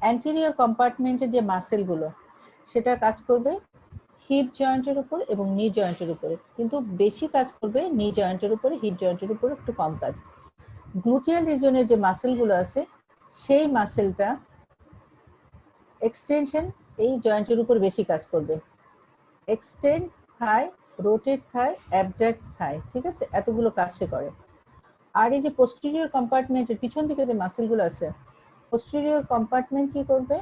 অ্যান্টেরিয়র কম্পার্টমেন্টের যে মাসেলগুলো সেটা কাজ করবে হিপ জয়েন্টের উপর এবং নি জয়েন্টের উপরে, কিন্তু বেশি কাজ করবে নি জয়েন্টের উপরে, হিপ জয়েন্টের উপরে একটু কম কাজ। গ্লুটিয়াল রিজনের যে মাসেলগুলো আছে সেই মাসেলটা এক্সটেনশন এই জয়েন্টের উপর বেশি কাজ করবে। এক্সটেন্ড থাই, রোটেট থাই, অ্যাবডাক্ট থাই, ঠিক আছে? এতগুলো কাজ সে করে। আর এই যে পোস্টেরিয়র কম্পার্টমেন্টের পিছন দিকে যে মাসেলগুলো আছে পোস্টেরিয়র কম্পার্টমেন্ট কি করবে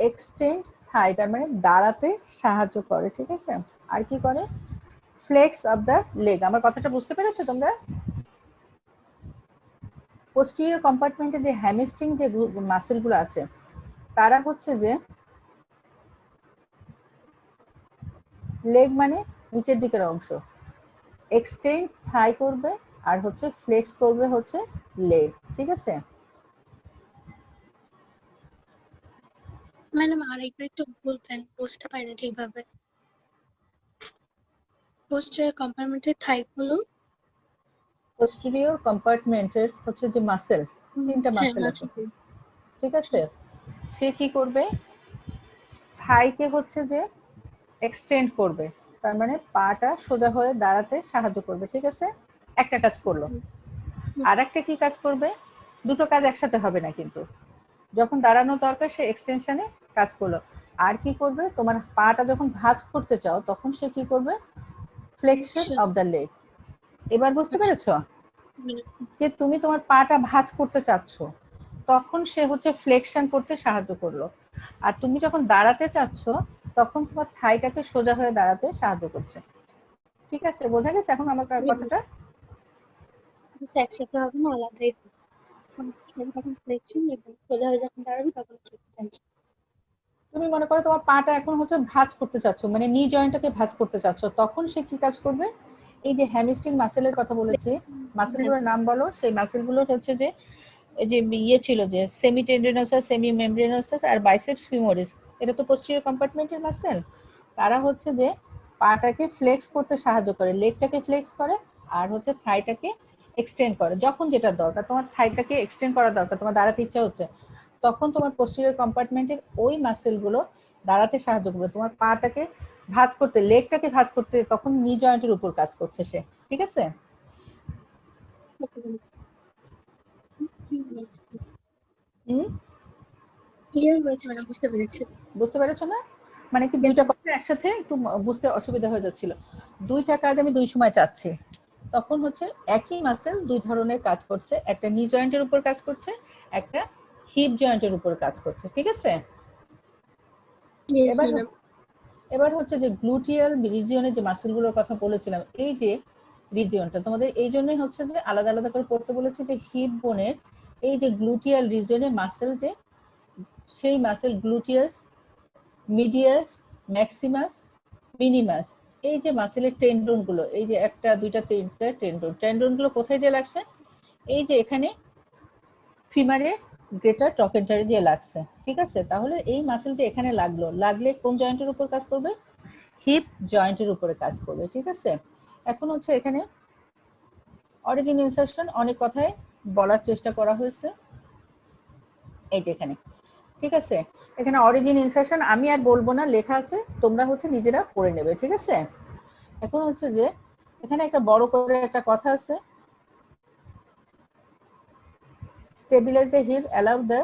এক্সটেন্ড থাই, তার মানে দাঁড়াতে সাহায্য করে, ঠিক আছে? আর কি করে ফ্লেক্স অফ দ্য লেগ। আমার কথাটা বুঝতে পেরেছো তোমরা? পোস্টেরিয়র কম্পার্টমেন্টে যে হ্যামস্ট্রিং যে মাসেলগুলো আছে তারা হচ্ছে যে লেগ মানে নিচের দিকের অংশ, এক্সটেন্ড থাই করবে আর হচ্ছে ফ্লেক্স করবে হচ্ছে লেগ, ঠিক আছে? ম্যাডাম আরেকবার একটু বলবেন, বুঝতে পারিনি ঠিকভাবে। পোস্টেরিয়র কম্পার্টমেন্টের থাই গুলো। পোস্টেরিয়র কম্পার্টমেন্টের হচ্ছে যে মাসেল, তিনটা মাসেল আছে, ঠিক আছে? সে কি করবে থাইকে হচ্ছে যে এক্সটেন্ড করবে, তার মানে পাটা সোজা হয়ে দাঁড়াতে সাহায্য করবে, ঠিক আছে? একটা কাজ করলো। আর একটা কি কাজ করবে, দুটো কাজ একসাথে হবে না, কিন্তু যখন দাঁড়ানো দরকার সে এক্সটেনশনে কাজ করলো। আর কি করবে, তোমার পাটা যখন ভাঁজ করতে চাও তখন সে কি করবে ফ্লেকশন অফ দ্য লেগ। এবার বুঝতে পেরেছো যে তুমি তোমার পাটা ভাঁজ করতে চাচ্ছ তখন সে হচ্ছে ফ্লেকশন করতে সাহায্য করলো, আর তুমি যখন দাঁড়াতে চাচ্ছ তখন তোমার থাইটাকে সোজা হয়ে দাঁড়াতে সাহায্য করছে, ঠিক আছে? বোঝা গেছে এখন আমার কথাটা? একসাথে হবে না, আলাদাই হবে। যখন ফ্লেকশন এবং সোজা হয়ে যখন দাঁড়াবে তখন এক্সটেনশন। তুমি মনে করো তোমার পাটা এখন হচ্ছে ভাঁজ করতে চাচ্ছ, মানে নি জয়েন্টটাকে ভাঁজ করতে চাচ্ছ, তখন সে কি কাজ করবে এই যে হ্যামস্ট্রিং মাসেলের কথা বলেছি, মাসেলগুলোর নাম বলো। সেই মাসেলগুলো হচ্ছে যে এই যে ইয়ে ছিল যে সেমি টেন্ডনোসাস, সেমি মেমব্রেনোসাস আর বাইসেপস ফিমোরিস, এটা তো পোস্টেরিয়র কম্পার্টমেন্টের মাসেল। তারা হচ্ছে যে পাটাকে ফ্লেক্স করতে সাহায্য করে, লেগটাকে ফ্লেক্স করে আর হচ্ছে থাইটাকে এক্সটেন্ড করে। যখন যেটা দরকার, তোমার থাইটাকে এক্সটেন্ড করা দরকার, তোমার দাঁড়াতে ইচ্ছা হচ্ছে, তখন তোমার পোস্টেরিয়র কম্পার্টমেন্টের ওই মাসেলগুলো দাঁড়াতে সাহায্য করবে। তোমার পাটাকে ভাঁজ করতে, লেগটাকে ভাঁজ করতে তখন নি জয়েন্টের উপর কাজ করছে সে, ঠিক আছে? ক্লিয়ার হয়েছে ম্যাডাম, বুঝতে পেরেছি। বুঝতে পেরেছো না? মানে কি দুইটা কথা একসাথে একটু বুঝতে অসুবিধা হয়ে যাচ্ছিল। দুইটা কাজ আমি দুই সময় চাচ্ছি, তখন হচ্ছে একই মাসেল দুই ধরনের কাজ করছে, একটা নি জয়েন্টের উপর কাজ করছে, একটা হিপ জয়েন্টের উপর কাজ করছে, ঠিক আছে? ইয়েস এবার ম্যাডাম। এবার হচ্ছে যে গ্লুটিয়াল রিজিয়নের যে মাসেলগুলোর কথা বলেছিলাম, এই যে রিজিয়নটা তোমাদের এই জন্যই হচ্ছে যে আলাদা আলাদা করে পড়তে বলেছি যে হিপ বোনের এই যে গ্লুটিয়াল রিজিয়নের মাসেল, যে সেই মাসেল গ্লুটিয়াস, মিডিয়াস, ম্যাক্সিমাস, মিনিমাস, এই যে মাসেলের টেন্ডন গুলো, এই যে একটা দুইটা তিনটা টেন্ডন গুলো কোথায় যে লাগছে, এই যে এখানে ফিমারে গ্রেটার ট্রকেন্টারে যে লাগছে, ঠিক আছে। তাহলে এই মাসেল যে এখানে লাগলে কোন জয়েন্টের উপর কাজ করবে? হিপ জয়েন্টের উপরে কাজ করবে, ঠিক আছে। এখন হচ্ছে এখানে অরিজিন ইনসারশন অনেক কথায় বলার চেষ্টা করা হয়েছে, এই যে এখানে, ঠিক আছে। এখানে অরিজিন ইনসারশন আমি আর বলবো না, লেখা আছে, তোমরা হচ্ছে নিজেরা পড়ে নেবে, ঠিক আছে। এখন হচ্ছে যে এখানে একটা বড় করে একটা কথা আছে, stabilize the hip allow the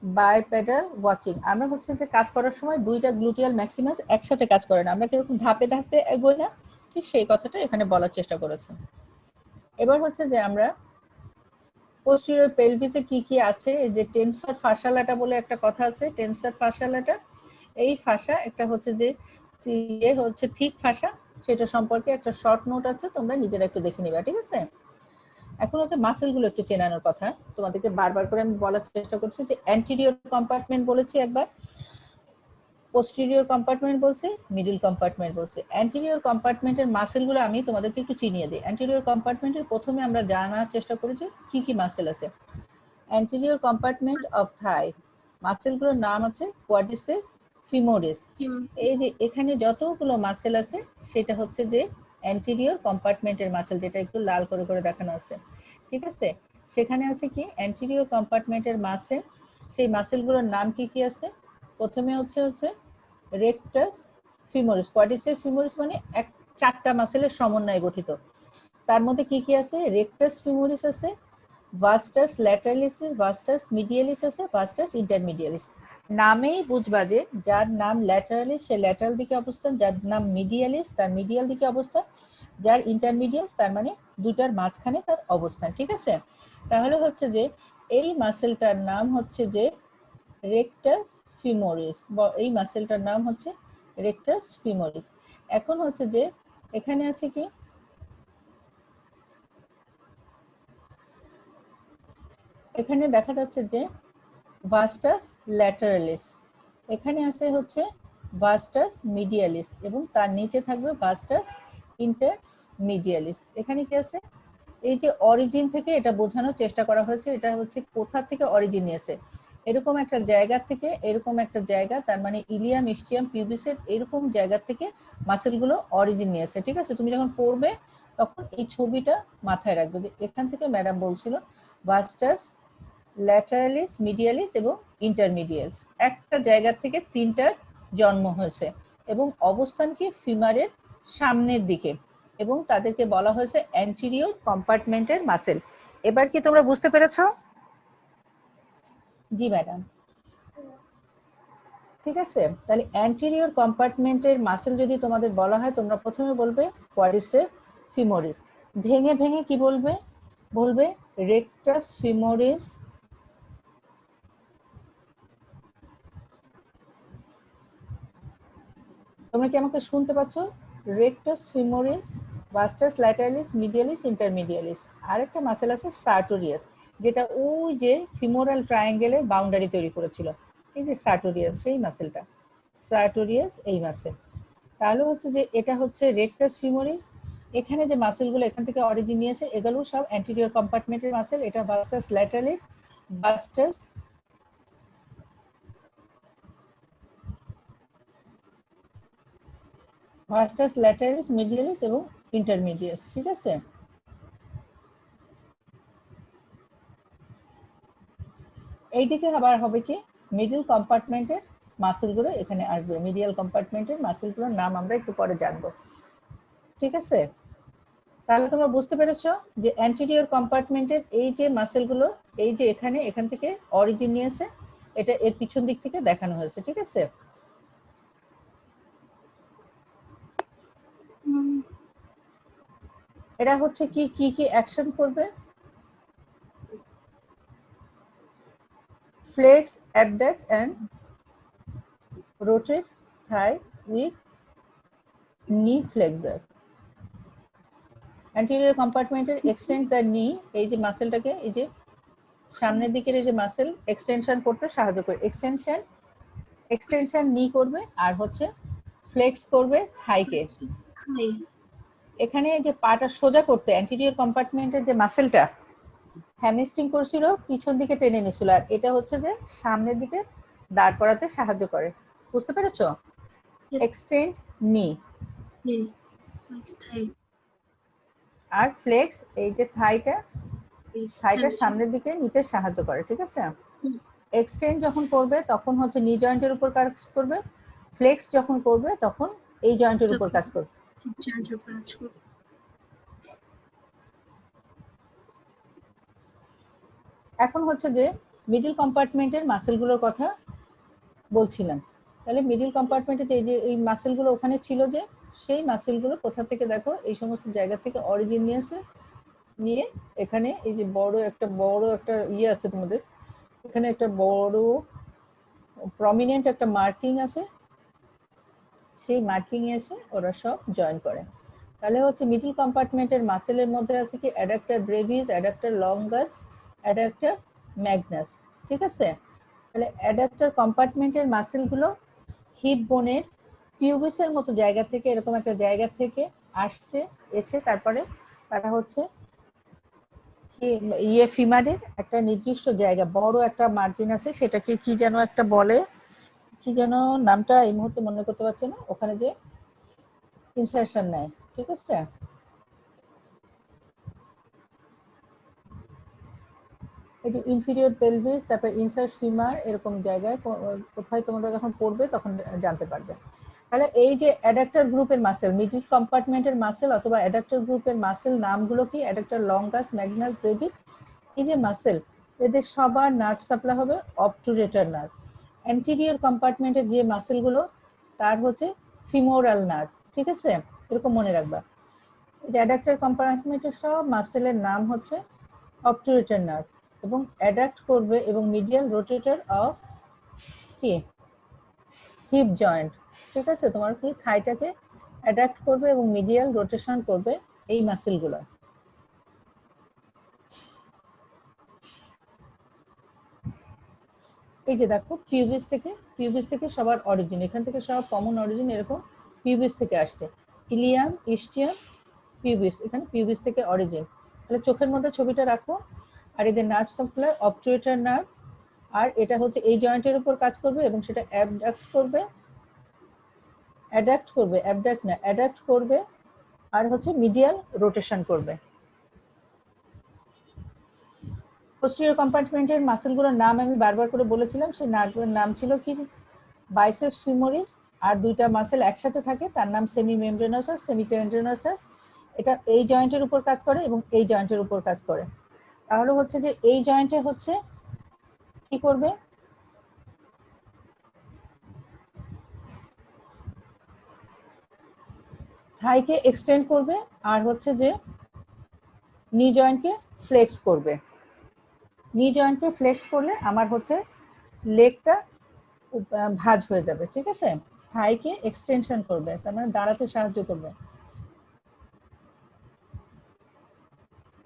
bipedal walking. আমরা হচ্ছে যে কাজ করার সময় দুইটা গ্লুটিয়াল ম্যাক্সিমাস একসাথে কাজ করে না, আমরা কিরকম ধাপে ধাপে এগোই না, ঠিক সেই কথাটা এখানে বলার চেষ্টা করেছে। এবার হচ্ছে যে আমরা পোস্টেরিয়র পেলভিসে কি কি আছে, এই যে টেনসর ফাসা লাটা বলে একটা কথা আছে, টেনসর ফাসা লাটা, এই ফাসা একটা হচ্ছে যে হচ্ছে থিক ফাসা, সেটা সম্পর্কে একটা শর্ট নোট আছে, তোমরা নিজেরা একটু দেখে নিবা, ঠিক আছে। এখন হচ্ছে মাসেল গুলো একটু চেনানোর কথা, তোমাদেরকে বারবার করে আমি বলার চেষ্টা করছি যে অ্যান্টেরিয়র কম্পার্টমেন্ট বলেছি একবার, পোস্টেরিয়র কম্পার্টমেন্ট বলছি, মিডল কম্পার্টমেন্ট বলছি। অ্যান্টেরিয়র কম্পার্টমেন্টের মাসেলগুলো আমি তোমাদেরকে একটু চিনিয়ে দিই। অ্যান্টেরিয়র কম্পার্টমেন্টের প্রথমে আমরা জানার চেষ্টা করি যে কি কি মাসেল আছে। অ্যান্টেরিয়র কম্পার্টমেন্ট অফ থাই, মাসেলগুলোর নাম আছে কোয়াড্রিসেপস ফিমোরিস। এই যে এখানে যতগুলো মাসেল আছে সেটা হচ্ছে যে অ্যান্টেরিয়র কম্পার্টমেন্টের মাসেল, যেটা একটু লাল করে করে দেখানো আছে, ঠিক আছে। সেখানে আছে কি অ্যান্টেরিয়র কম্পার্টমেন্টের মাসেল, সেই মাসেলগুলোর নাম কি কি আছে? প্রথমে হচ্ছে রেকটাস ফিমোরিস, কোয়াড্রিসেপস ফিমোরিস মানে এক চারটা মাসেলের সমন্বয়ে গঠিত। তার মধ্যে কি কি আছে? রেকটাস ফিমোরিস আছে, ভাস্টাস ল্যাটারালিস, ভাস্টাস মিডিয়ালিস আছে, ভাস্টাস ইন্টারমিডিয়ালিস। নামেই বুঝবা যে যার নাম ল্যাটারালিস সে ল্যাটারাল দিকে অবস্থান, যার নাম মিডিয়ালিস তার মিডিয়াল দিকে অবস্থান, যার ইন্টারমিডিয়াস তার মানে দুটার মাঝখানে তার অবস্থান, ঠিক আছে। তাহলে হচ্ছে যে এই মাসেলটার নাম হচ্ছে যে রেকটাস ফিমোরিস, এই মাসেলটার নাম হচ্ছে রেকটাস ফিমোরিস। এখন হচ্ছে যে এখানে আছে কি, এখানে দেখা যাচ্ছে যে ভাস্টাস ল্যাটারালিস, এখানে আছে হচ্ছে ভাস্টাস মিডিয়ালিস এবং তার নিচে থাকবে ভাস্টাস ইন্টারমিডিয়ালিস। এখানে কি আছে? এই যে অরিজিন থেকে এটা বোঝানোর চেষ্টা করা হয়েছে, এটা হচ্ছে কোথা থেকে অরিজিন নিয়েছে, এরকম একটা জায়গা থেকে, এরকম একটা জায়গা, তার মানে ইলিয়াম ইস্টিয়াম পিউবিসের এরকম জায়গা থেকে মাসেলগুলো অরিজিন নিয়েছে, ঠিক আছে। তুমি যখন পড়বে তখন এই ছবিটা মাথায় রাখবে যে এখান থেকে ম্যাডাম বলছিল ভাস্টাস ল্যাটারালিস, মিডিয়ালিস এবং ইন্টারমিডিয়ালিস, একটা জায়গা থেকে তিনটার জন্ম হয়েছে এবং অবস্থান কি ফিমারের সামনের দিকে, এবং তাদেরকে বলা হয়েছে অ্যান্টেরিয়র কম্পার্টমেন্টের মাসেল। এবার কি তোমরা বুঝতে পেরেছো? জি ম্যাডাম, ঠিক আছে। তাহলে অ্যান্টেরিয়র কম্পার্টমেন্টের মাসেল যদি তোমাদের বলা হয়, তোমরা প্রথমে বলবে কোয়াড্রিসেপস ফিমোরিস, ভেঙে ভেঙে কি বলবে? বলবে রেকটাস ফিমোরিস, তোমরা কি আমাকে শুনতে পাচ্ছ? Rectus femoris, ভাস্টাস ল্যাটারালিস, মিডিয়ালিস, ইন্টারমিডিয়ালিস। আরেকটা মাসেল আছে সার্টোরিয়াস, যেটা ওই যে ফিমোরাল ট্রায়াঙ্গেলের বাউন্ডারি তৈরি করেছিল, এই যে সার্টোরিয়াস, সেই মাসেলটা সার্টোরিয়াস, এই মাসেল। তাহলে হচ্ছে যে এটা হচ্ছে রেকটাস ফিমোরিস, এখানে যে মাসেলগুলো এখান থেকে অরিজিন নিয়েছে এগুলো সব অ্যান্টেরিয়র কম্পার্টমেন্টের মাসেল। এটা ভাস্টাস ল্যাটারালিস, ভাস্টাস ভাস্টাস ল্যাটারালিস, মিডিয়ালিস এবং ইন্টারমিডিয়াস, ঠিক আছে। এইদিকে আবার হবে কি মিডল কম্পার্টমেন্টের মাসেলগুলো এখানে আসবে, মিডিয়াল কম্পার্টমেন্টের মাসেলগুলোর নাম আমরা একটু পরে জানবো, ঠিক আছে। তাহলে তোমরা বুঝতে পেরেছো যে অ্যান্টেরিয়র কম্পার্টমেন্টের এই যে মাসেলগুলো, এই যে এখানে, এখান থেকে অরিজিন নিয়েছে, এটা এর পিছন দিক থেকে দেখানো হয়েছে, ঠিক আছে। এরা হচ্ছে কি কি কি অ্যাকশন করবে? Flex abduct and rotate thigh with knee flexor. Anterior compartment extend the knee, এই যে মাসেলটাকে, এই যে সামনের দিকের এই যে মাসেল এক্সটেনশন করতে সাহায্য করে, এক্সটেনশন নি করবে, আর হচ্ছে ফ্লেক্স করবে থাইকে। থাই। এখানে যে পাটা সোজা করতে অ্যান্টেরিয়র কম্পার্টমেন্টের যে মাসেলটা হ্যামস্ট্রিং করছিল পিছন দিকে টেনে নিছিল, আর এটা হচ্ছে যে সামনের দিকে দাঁড় করাতে সাহায্য করে। বুঝতে পেরেছো? Yes. এক্সটেন্ড নি Yeah. Flex থাই। আর ফ্লেক্স এই যে থাইটা থাইটা hamstring। সামনের দিকে নিতে সাহায্য করে, ঠিক আছে? হুম। এক্সটেন্ড যখন করবে তখন হচ্ছে নি জয়েন্টের উপর কাজ করবে, ফ্লেক্স যখন করবে তখন এই জয়েন্টের উপর কাজ করবে। জয়েন্টের উপর কাজ করবে। এখন হচ্ছে যে মিডল কম্পার্টমেন্টের মাসেলগুলোর কথা বলছিলাম। তাহলে মিডল কম্পার্টমেন্টে যে এই মাসেলগুলো ওখানে ছিল, যে সেই মাসেলগুলো কোথা থেকে দেখো এই সমস্ত জায়গা থেকে অরিজিন নিয়েছে, নিয়ে এখানে এই যে বড় একটা ইয়ে আছে তোমাদের এখানে, একটা বড় প্রমিনেন্ট একটা মার্কিং আছে, সেই মার্কিং এসে ওরা সব জয়েন করে। তাহলে হচ্ছে মিডল কম্পার্টমেন্টের মাসেলের মধ্যে আছে কি adductor Brevis, adductor longus, adductor Magnus, ঠিক আছে? তাহলে অ্যাডাক্টর কম্পার্টমেন্টের মাসেলগুলো হিপ বোনের পিউবিসের মতো জায়গা থেকে, এরকম একটা জায়গা থেকে আসছে, এসে তারপরে তারা হচ্ছে ইয়ে ফিমারের একটা নির্দিষ্ট জায়গা, বড় একটা মার্জিন আছে, সেটাকে কি যেন একটা বলে, কি যেন নামটা এই মুহূর্তে মনে করতে পারছি না, ওখানে যে ইনসারশন নেয়, ঠিক আছে? এই যে ইনফিরিয়র পেলভিস, তারপর ইনসার ফিমার, এরকম জায়গায় কোথায় তোমরা যখন পড়বে তখন জানতে পারবে। তাহলে এই যে অ্যাডাক্টর গ্রুপের মাসেল, মিডল কম্পার্টমেন্টের মাসেল অথবা অ্যাডাক্টর গ্রুপের মাসেল নামগুলো কি? Adductor longus, Magnus, Brevis. এই যে মাসেল, এদের সবার নার্ভ সাপ্লাই হবে অবটুরেটর নার্ভ। অ্যান্টেরিয়র কম্পার্টমেন্টের যে মাসেলগুলো তার হচ্ছে ফিমোরাল নার্ভ, ঠিক আছে? এরকম মনে রাখবা। এই যে অ্যাডাক্টর কম্পার্টমেন্টের সব মাসেলের নাম হচ্ছে অবটুরেটর নার্ভ, এবং অ্যাডাক্ট করবে এবং মিডিয়াল রোটেটর অফ কি হিপ জয়েন্ট, ঠিক আছে? তোমার কি থাইটাকে অ্যাডাক্ট করবে এবং মিডিয়াল রোটেশন করবে এই মাসেলগুলো। এই যে দেখো পিউবিস থেকে সবার অরিজিন, এখান থেকে সব কমন অরিজিন এরকম পিউবিস থেকে আসছে। ইলিয়াম, ইস্টিয়াম, পিউবিস, এখানে পিউবিস থেকে অরিজিন। তাহলে চোখের মধ্যে ছবিটা রাখো। আর এদের নার্ভ সাপ্লাই অবটুরেটর নার্ভ, আর এটা হচ্ছে এই জয়েন্টের উপর কাজ করবে এবং সেটা অ্যাবডাক্ট করবে, অ্যাডাক্ট করবে আর হচ্ছে মিডিয়াল রোটেশন করবে। পোস্টেরিয়র কম্পার্টমেন্টের মাসেলগুলোর নাম আমি বারবার করে বলেছিলাম, সেই নার্ভের নাম ছিল কি? Biceps femoris. আর দুইটা মাসেল একসাথে থাকে, তার নাম সেমি মেমব্রেনোসাস, সেমি টেন্ড্রিনোসাস। এটা এই জয়েন্টের উপর কাজ করে এবং এই জয়েন্টের উপর কাজ করে। তাহলে হচ্ছে যে এই জয়েন্টে হচ্ছে কি করবে? থাইকে এক্সটেন্ড করবে আর হচ্ছে যে নি জয়েন্টকে ফ্লেক্স করবে। নি জয়েন্টকে ফ্লেক্স করলে আমার হচ্ছে লেগটা ভাঁজ হয়ে যাবে, ঠিক আছে? থাইকে এক্সটেনশন করবে, তার মানে দাঁড়াতে সাহায্য করবে।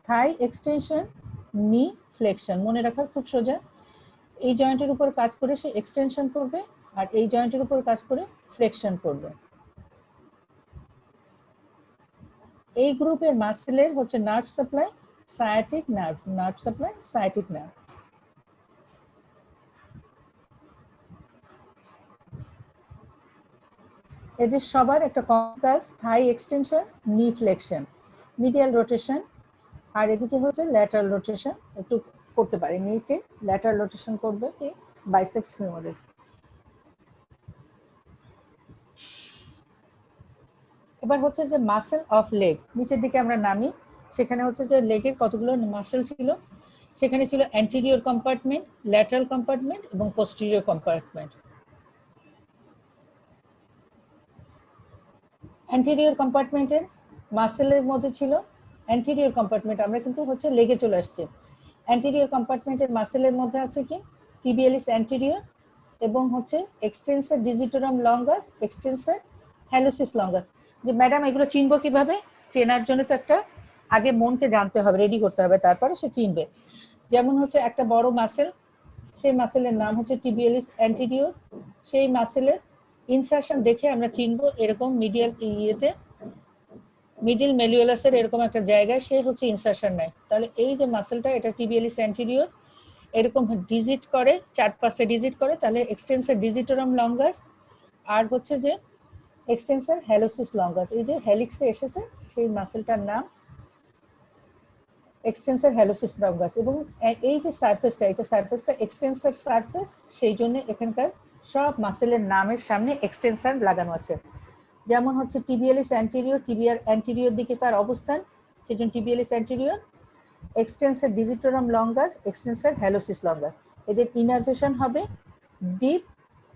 থাই এক্সটেনশন, নি ফ্লেকশন, মনে রাখার খুব সোজা। এই জয়েন্টের উপর কাজ করে সে এক্সটেনশন করবে, আর এই জয়েন্টের উপর কাজ করে ফ্লেকশন করবে। এই গ্রুপের মাসেলের হচ্ছে nerve supply sciatic nerve, nerve supply sciatic nerve. এদের সবার একটা কমন কাজ, থাই এক্সটেনশন, নি ফ্লেকশন, মিডিয়াল রোটেশন, আর এদিকে হচ্ছে ল্যাটারাল রোটেশন একটু করতে পারে। নিকে ল্যাটারাল রোটেশন করবে কি? Biceps femoris. এবার হচ্ছে যে মাসেল অফ লেগ, নিচের দিকে আমরা নামি, সেখানে হচ্ছে যে লেগের কতগুলো মাসেল ছিল, সেখানে ছিল অ্যান্টেরিয়র কম্পার্টমেন্ট, ল্যাটারাল কম্পার্টমেন্ট এবং পোস্টেরিয়র কম্পার্টমেন্ট। অ্যান্টেরিয়র কম্পার্টমেন্টের মাসেলের মধ্যে ছিল অ্যান্টেরিয়র কম্পার্টমেন্ট, আমরা কিন্তু হচ্ছে লেগে চলে আসছে। অ্যান্টেরিয়র কম্পার্টমেন্টের মাসেলের মধ্যে আছে কি? টিবিয়ালিস অ্যান্টেরিয়র এবং হচ্ছে extensor digitorum longus, extensor hallucis longus. যে ম্যাডাম এগুলো চিনবো কিভাবে? চেনার জন্য তো একটা আগে মনকে জানতে হবে, রেডি করতে হবে, তারপরে সে চিনবে। যেমন হচ্ছে একটা বড় মাসেল, সেই মাসেলের নাম হচ্ছে টিবিয়ালিস অ্যান্টেরিয়র, সেই মাসেলের ইনসারশন দেখে আমরা চিনবো এরকম মিডিয়াল ইয়েতে মিডিল মেলিওলাসের এরকম একটা জায়গায় সে হচ্ছে ইনসারশন নেয়। তাহলে এই যে মাসেলটা এটা টিবিয়ালিস অ্যান্টেরিয়র, এরকম ডিজিট করে 4-5টা ডিজিট করে, তাহলে এক্সটেন্সর ডিজিটোরাম লঙ্গাস আর হচ্ছে যে এক্সটেন্সর হ্যালোসিস লঙ্গাস। এই যে হেলিক্সে এসেছে সেই মাসেলটার নাম এক্সটেন্সর হ্যালোসিস লঙ্গাস। এবং এই যে সারফেসটা, এটা সারফেসটা এক্সটেন্সর সারফেস, সেই জন্য এখানকার সব মাসেলের নামের সামনে এক্সটেন্সর লাগানো আছে। যেমন হচ্ছে টিবিয়ালিস অ্যান্টেরিয়র, টিবিয়ার অ্যান্টেরিয়র দিকে তার অবস্থান, সেজন্য tibialis anterior. Extensor digitorum longus, extensor hallucis longus. এদের ইনারভেশন হবে ডিপ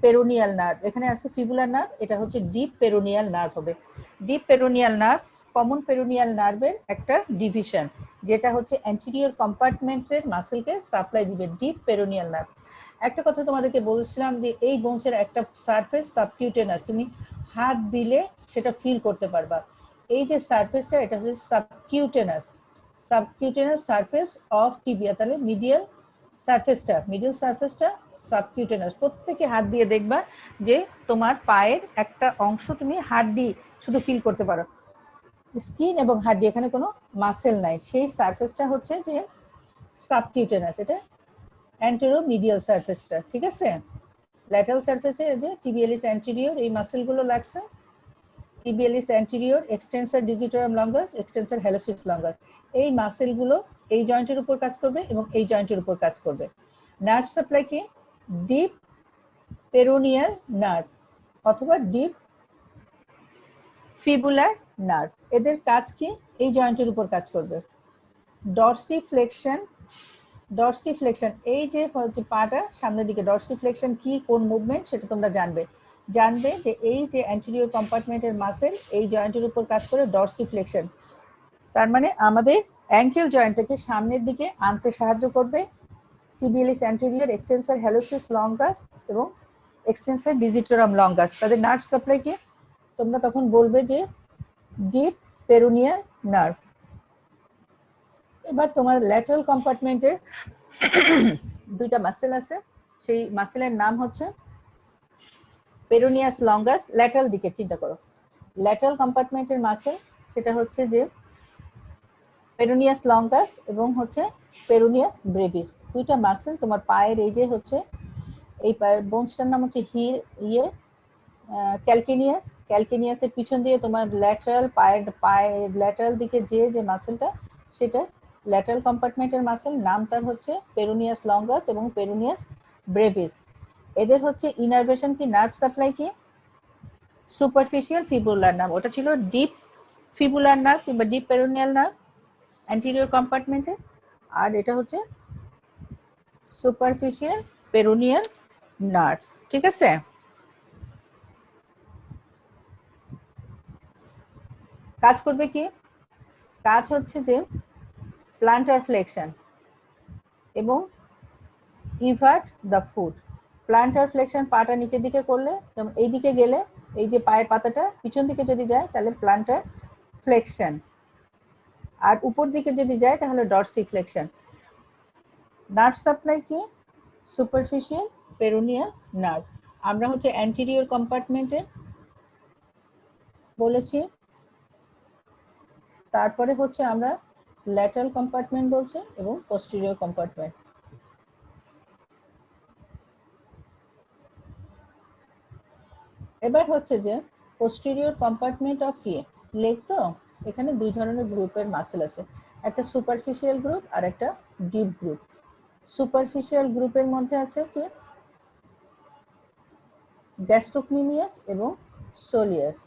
পেরোনিয়াল নার্ভ। এখানে আছে ফিবুলার নার্ভ, এটা হচ্ছে ডিপ পেরোনিয়াল নার্ভ হবে। Deep peroneal nerve common peroneal নার্ভের একটা ডিভিশন, যেটা হচ্ছে অ্যান্টেরিয়র কম্পার্টমেন্টের মাসেলকে সাপ্লাই দিবে, ডিপ পেরোনিয়াল নার্ভ। একটা কথা তোমাদেরকে বলছিলাম যে এই বোনসের একটা সারফেস সাবকিউটেনাস, তুমি হাত দিলে সেটা ফিল করতে পারবা। এই যে সারফেসটা এটা হচ্ছে subcutaneous, subcutaneous surface of tibia. তাহলে মিডিয়াল সারফেসটা সাবকিউটেনাস। প্রত্যেকে হাত দিয়ে দেখবা যে তোমার পায়ের একটা অংশ তুমি হাড্ডি শুধু ফিল করতে পারো, স্কিন এবং হাড্ডি, এখানে কোনো মাসেল নাই। সেই সারফেসটা হচ্ছে যে সাবকিউটেনাস, এটা অ্যান্টেরো মিডিয়াল সারফেসটা। ঠিক আছে, ল্যাটারাল সারফেসে যে টিবিয়ালিস অ্যান্টেরিয়র এই মাসেলগুলো লাগছে, tibialis anterior, extensor digitorum longus, extensor hallucis longus. এই মাসেলগুলো এই জয়েন্টের উপর কাজ করবে এবং এই জয়েন্টের উপর কাজ করবে। নার্ভ সাপ্লাই কি? ডিপ পেরোনিয়াল নার্ভ অথবা ডিপ ফিবুলার নার্ভ। এদের কাজ কি? এই জয়েন্টের উপর কাজ করবে। ডরসিফ্লেকশন, এই যে হচ্ছে পাটা সামনের দিকে, ডরসিফ্লেকশন কি, কোন মুভমেন্ট, সেটা তোমরা জানবে যে এই যে অ্যান্টেরিয়র কম্পার্টমেন্টের মাসেল এই জয়েন্টের উপর কাজ করে ডরসিফ্লেকশন। তার মানে আমাদের অ্যাঙ্কেল জয়েন্টটাকে সামনের দিকে আনতে সাহায্য করবে টিবিয়ালিস অ্যান্টেরিয়র, এক্সটেন্সর হ্যালোসিস লঙ্গাস এবং এক্সটেন্সর ডিজিটোরাম লঙ্গাস। তাদের নার্ভ সাপ্লাই কি? তোমরা তখন বলবে যে ডিপ পেরোনিয়াল নার্ভ। এবার তোমার ল্যাটারাল কম্পার্টমেন্টের দুইটা মাসেল আছে, সেই মাসেলের নাম হচ্ছে পেরোনিয়াস লঙ্গাস। ল্যাটারাল দিকে চিন্তা করো, ল্যাটারাল কম্পার্টমেন্টের মাসেল সেটা হচ্ছে যে পেরোনিয়াস লঙ্গাস এবং হচ্ছে পেরোনিয়াস ব্রেভিস। দুইটা মাসেল তোমার পায়ের এই যে হচ্ছে এই পায়ের বোনসটার নাম হচ্ছে ক্যালকেনিয়াসের পিছন দিয়ে তোমার ল্যাটারাল পায়ের ল্যাটারাল দিকে যে মাসেলটা, সেটা ল্যাটারাল কম্পার্টমেন্টের মাসেল, নাম তার হচ্ছে পেরোনিয়াস লঙ্গাস এবং পেরোনিয়াস ব্রেভিস। এদের হচ্ছে ইনারভেশন কি, নার্ভ সাপ্লাই কি? সুপারফিশিয়াল ফিবুলার নার্ভ, ওটা ছিল ডিপ ফিবুলার নার্ভ কিংবা ডিপ পেরোনিয়াল নার্ভ অ্যান্টেরিয়র কম্পার্টমেন্টে, আর এটা হচ্ছে সুপারফিশিয়াল পেরোনিয়াল নার্ভ। ঠিক আছে, কাজ করবে কি? কাজ হচ্ছে যে প্লান্টার ফ্লেকশন এবং ইভার্ট দ্য ফুট। প্লান্টার ফ্লেকশন পাটা নিচের দিকে করলে, যেমন এই দিকে গেলে এই যে পায়ের পাতাটা পিছন দিকে যদি যায় তাহলে প্লান্টার ফ্লেকশন, আর উপর দিকে যদি যায় তাহলে ডরসিফ্লেকশন। নার্ভ সাপ্লাই কি? Superficial peroneal nerve. আমরা হচ্ছে অ্যান্টেরিয়র কম্পার্টমেন্টে বলেছি, তারপরে হচ্ছে আমরা ল্যাটারাল কম্পার্টমেন্ট বলছি এবং পোস্টেরিয়র কম্পার্টমেন্ট। এবার হচ্ছে যে পোস্টেরিয়র কম্পার্টমেন্ট অফ কি, লেগ। তো এখানে দুই ধরনের গ্রুপের মাসেল আছে, একটা সুপারফিশিয়াল গ্রুপ আর একটা ডিপ গ্রুপ। সুপারফিশিয়াল গ্রুপের মধ্যে আছে কি গ্যাস্ট্রোকমিমিয়াস এবং সোলিয়াস।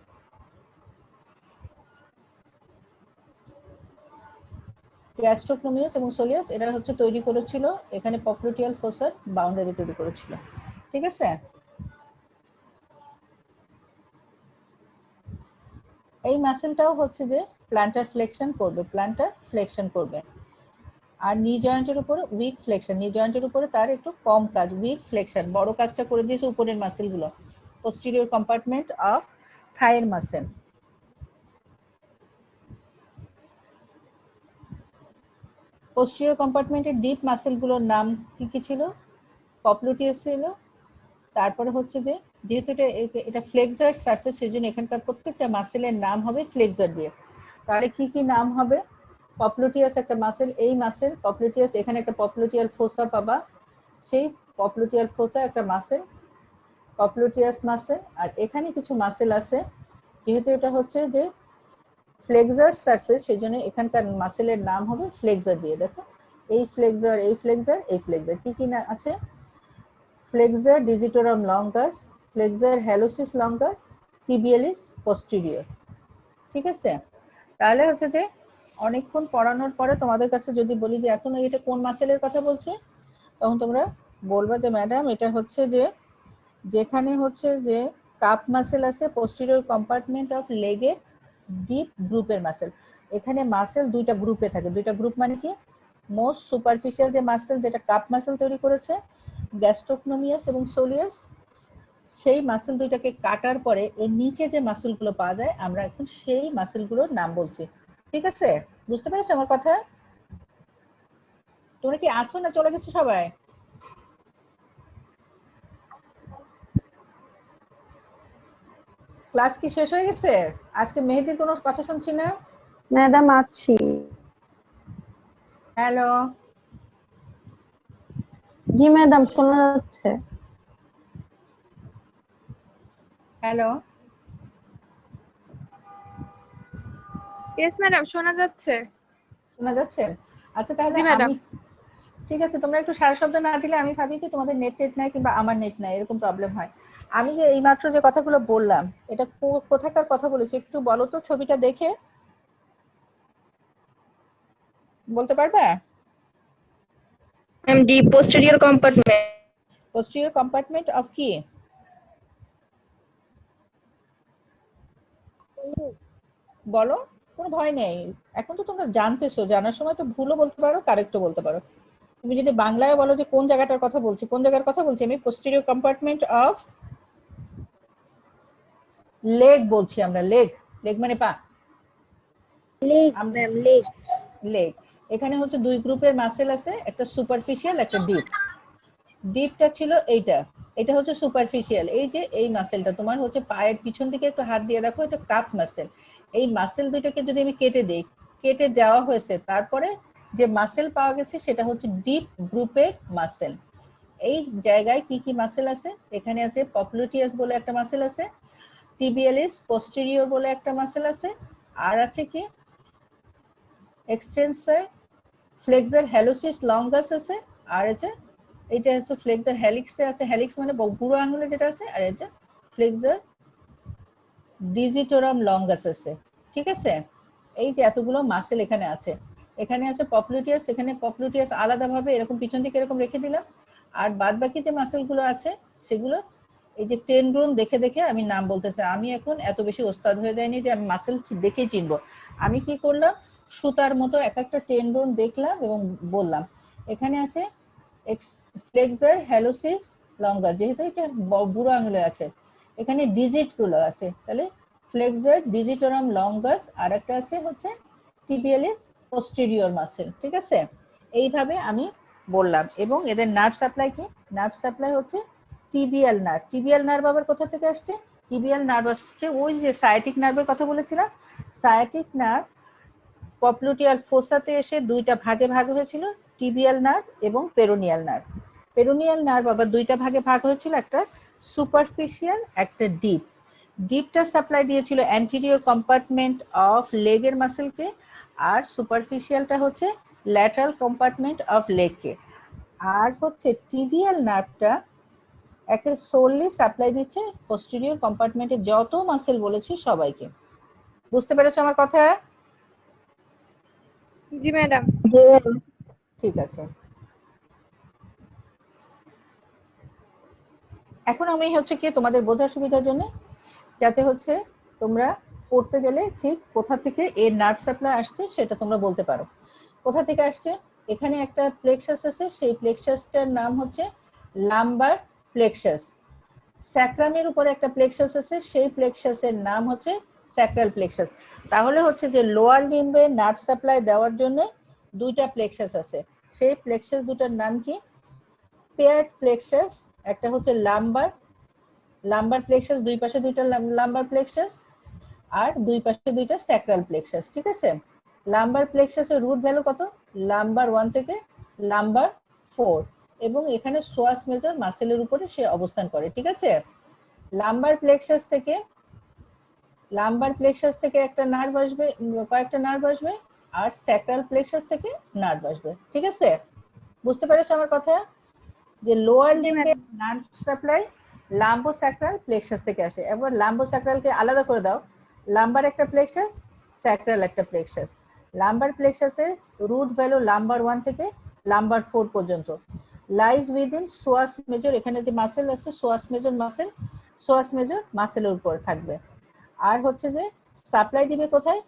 গ্যাস্ট্রোকমিমিয়াস এবং সোলিয়াস এরা হচ্ছে তৈরি করেছিল এখানে পপ্লোটিয়াল ফোসার বাউন্ডারি তৈরি করেছিল। ঠিক আছে, এই মাসেলটাও হচ্ছে যে প্লান্টার ফ্লেকশন করবে। আর নি জয়েন্টের উপরে উইক ফ্লেকশন, নি জয়েন্টের উপরে তার একটু কম কাজ, উইক ফ্লেকশন। বড় কাজটা করে দিয়েছে উপরের মাসেলগুলো, পোস্টেরিয়র কম্পার্টমেন্ট অফ থাইয়ের মাসেল। পোস্টেরিয়র কম্পার্টমেন্টের ডিপ মাসেলগুলোর নাম কি কি ছিল? পপ্লোটিয়াস ছিল, তারপরে হচ্ছে যে যেহেতু এটা ফ্লেক্সার সারফেস, সেজন্য এখানকার প্রত্যেকটা মাসেলের নাম হবে ফ্লেক্সার দিয়ে। তাহলে কি কি নাম হবে? পপলোটিয়াস একটা মাসেল, এই মাসেল পপলোটিয়াস, এখানে একটা পপলোটিয়াল ফোসা পাবা, সেই পপলোটিয়াল ফোসা একটা মাসেল, পপলোটিয়াস মাসেল। আর এখানে কিছু মাসেল আছে, যেহেতু এটা হচ্ছে যে ফ্লেক্সার সারফেস, সেই জন্য এখানকার মাসেলের নাম হবে ফ্লেক্সার দিয়ে। দেখো এই ফ্লেক্সার, এই ফ্লেক্সার, এই ফ্লেক্সার, কি কি না আছে? Flexor digitorum longus, flexor hallucis longus, tibialis posterior. ঠিক আছে? তাহলে হচ্ছে যে অনেকক্ষণ পড়ানোর পরে তোমাদের কাছে যদি বলি যে এখন এটা কোন মাসেলের কথা বলছে, তখন তোমরা বলবা যে ম্যাডাম এটা হচ্ছে যে যেখানে হচ্ছে যে কাপ মাসেল আছে, পোস্টেরিয়র কম্পার্টমেন্ট অফ লেগের ডিপ গ্রুপের মাসেল। এখানে মাসেল দুইটা গ্রুপে থাকে। দুইটা গ্রুপ মানে কি? মোস্ট সুপারফিশিয়াল যে মাসেল, যেটা কাপ মাসেল তৈরি করেছে, গ্যাস্ট্রোকনোমিয়াস এবং সোলিয়াস, সেই মাসেল দুইটাকে কাটার পরে এর নিচে যে মাসেলগুলো পাওয়া যায়, আমরা এখন সেই মাসেলগুলোর নাম বলছি। ঠিক আছে? বুঝতে পেরেছো আমার কথা? তোমরা কি আছো না চলে গেছো সবাই? ক্লাস কি শেষ হয়ে গেছে? আজকে মেহেদির কোনো কথা শুনছি না। ম্যাডাম আছি। হ্যালো, জি ম্যাডাম শোনা যাচ্ছে। হ্যালো, ইয়েস ম্যাডাম শোনা যাচ্ছে। শোনা যাচ্ছে? আচ্ছা তাহলে জি ম্যাডাম। আমি, ঠিক আছে, তোমরা একটু সারা শব্দ না দিলে আমি ভাবি যে তোমাদের নেট নাই কিংবা আমার নেট নাই, এরকম প্রবলেম হয়। আমি যে এইমাত্র যে কথাগুলো বললাম, এটা কোথাকার কথা বলেছি একটু বলো তো, ছবিটা দেখে বলতে পারবে? Ma'am D posterior compartment. Posterior compartment of কি? বলো, কোনো ভয় নেই। এখন তো তোমরা জানতেছো, জানার সময় তো ভুলও বলতে পারো, কারেক্টও বলতে পারো। তুমি যদি বাংলায় বলো যে কোন জায়গাটার কথা বলছি, কোন জায়গার কথা বলছি আমি? পোস্টেরিয়র কম্পার্টমেন্ট অফ লেগ বলছি আমরা। লেগ, লেগ মানে পা। Leg ma'am, leg. লেগ। এখানে হচ্ছে দুই গ্রুপের মাসেল আছে, একটা সুপারফিশিয়াল, একটা ডিপ। ডিপটা ছিল এইটা, এটা হচ্ছে সুপারফিশিয়াল। এই যে এই মাসেলটা তোমার হচ্ছে পায়ের পিছন দিকে একটু হাত দিয়ে দেখো, এটা কাপ মাসেল। এই মাসেল দুইটাকে যদি আমি কেটে দেই, কেটে দেওয়া হয়েছে, তারপরে যে মাসেল পাওয়া গেছে সেটা হচ্ছে ডিপ গ্রুপের মাসেল। এই জায়গায় কি কি মাসেল আছে? এখানে আছে পপলোটিয়াস বলে একটা মাসেল আছে, টিবিয়ালিস পোস্টেরিয়র বলে একটা মাসেল আছে, আর আছে কি এক্সটেন্সর ফ্লেক্সার হ্যালোসিস লঙ্গাস আছে, আর আছে এটা হচ্ছে ফ্লেক্সার হেলিক্সে আছে, হেলিক্স মানে বুড়ো আঙুলে যেটা আছে, আর এটা ফ্লেক্সার ডিজিটোরাম লঙ্গাস আছে। ঠিক আছে? এই যে এতগুলো মাসেল এখানে আছে। এখানে আছে পপলোটিয়াস, এখানে পপলোটিয়াস আলাদাভাবে এরকম পিছন দিকে এরকম রেখে দিলাম। আর বাদ বাকি যে মাসেলগুলো আছে সেগুলো এই যে টেন্ড্রন দেখে দেখে আমি নাম বলতেছি। আমি এখন এত বেশি ওস্তাদ হয়ে যায়নি যে আমি মাসেল দেখেই চিনবো। আমি কি করলাম, সুতার মতো এক একটা টেন্ড্রন দেখলাম এবং বললাম। এখানে আছে ফ্লেক্সার হ্যালোসিস লঙ্গাস, যেহেতু এটা বুড়ো আঙুলে আছে, এখানে ডিজিট গুলো আছে, তাহলে ফ্লেক্সার ডিজিটোরাম লঙ্গাস, আর একটা আছে হচ্ছে টিবিয়ালিস পোস্টেরিয়র মাসেল। ঠিক আছে? এইভাবে আমি বললাম। এবং এদের নার্ভ সাপ্লাই কি? নার্ভ সাপ্লাই হচ্ছে টিবিয়াল নার্ভ। টিবিয়াল নার্ভ আবার কোথা থেকে আসছে? টিবিয়াল নার্ভ আসছে ওই যে সায়াটিক নার্ভের কথা বলেছিলাম। সায়াটিক নার্ভ পপলুটিয়াল ফোসাতে এসে দুইটা ভাগে ভাগ হয়েছিল, টিবিয়াল নার্ভ এবং পেরোনিয়াল নার্ভ। পেরোনিয়াল নার্ভ আবার দুইটা ভাগে ভাগ হয়েছিল, একটা সুপারফিশিয়াল, একটা ডিপ। ডিপটা সাপ্লাই দিয়েছিল অ্যান্টেরিয়র কম্পার্টমেন্ট অফ লেগের মাসেলকে, আর সুপারফিশিয়ালটা হচ্ছে ল্যাটারাল কম্পার্টমেন্ট অফ লেগকে। আর হচ্ছে টিবিয়াল নার্ভটা একে সোললি সাপ্লাই দিচ্ছে পোস্টেরিয়র কম্পার্টমেন্টে যত মাসেল বলেছি সবাইকে। বুঝতে পেরেছো আমার কথা? জি ম্যাডাম। ঠিক আছে। এখন আমি হচ্ছে কি তোমাদের বোঝার সুবিধার জন্য, যাতে হচ্ছে তোমরা পড়তে গেলে ঠিক কোথা থেকে এর নার্ভ সাপ্লাই আসছে সেটা তোমরা বলতে পারো। কোথা থেকে আসছে? এখানে একটা প্লেক্সাস আছে, সেই প্লেক্সাসটার নাম হচ্ছে লাম্বার প্লেক্সাস। স্যাক্রামের উপরে একটা প্লেক্সাস আছে, সেই প্লেক্সাসের নাম হচ্ছে স্যাক্রাল প্লেক্সাস। তাহলে হচ্ছে যে লোয়ার লিম্বে নার্ভ সাপ্লাই দেওয়ার জন্য দুইটা প্লেক্সাস আছে, সেই প্লেক্সাস দুটার নাম কি? পেয়ার্ড প্লেক্সাস, একটা হচ্ছে লাম্বার লাম্বার প্লেক্সাস, দুই পাশে দুইটা লাম্বার প্লেক্সাস আর দুই পাশে দুইটা স্যাক্রাল প্লেক্সাস, ঠিক আছে। লাম্বার প্লেক্সাসের রুট ভ্যালু কত? লাম্বার 1 থেকে লাম্বার 4, এবং এখানে সোয়াস মেজর মাসেলের উপরে সে অবস্থান করে, ঠিক আছে। লাম্বার প্লেক্সাস থেকে একটা নার্ভ আসবে, কয়েকটা নার্ভ আসবে, আর স্যাক্রাল প্লেক্সাস থেকে নার্ভ আসবে, ঠিক আছে। বুঝতে পেরেছো আমার কথা? যে লোয়ার লিম্বে নার্ভ সাপ্লাই লাম্বোস্যাক্রাল প্লেক্সাস থেকে আসে। এবার লাম্বোস্যাক্রালকে আলাদা করে দাও, লাম্বার একটা প্লেক্সাস, স্যাক্রাল একটা প্লেক্সাস। লাম্বার প্লেক্সাসের রুট ভ্যালু লাম্বার 1 থেকে লাম্বার 4 পর্যন্ত, লাইজ উইদিন সোয়াস মেজর, এখানে যে মাসেল আছে সোয়াস মেজর মাসেলের উপর থাকবে। আর হচ্ছে যে সাপ্লাই দিবে কোথায়?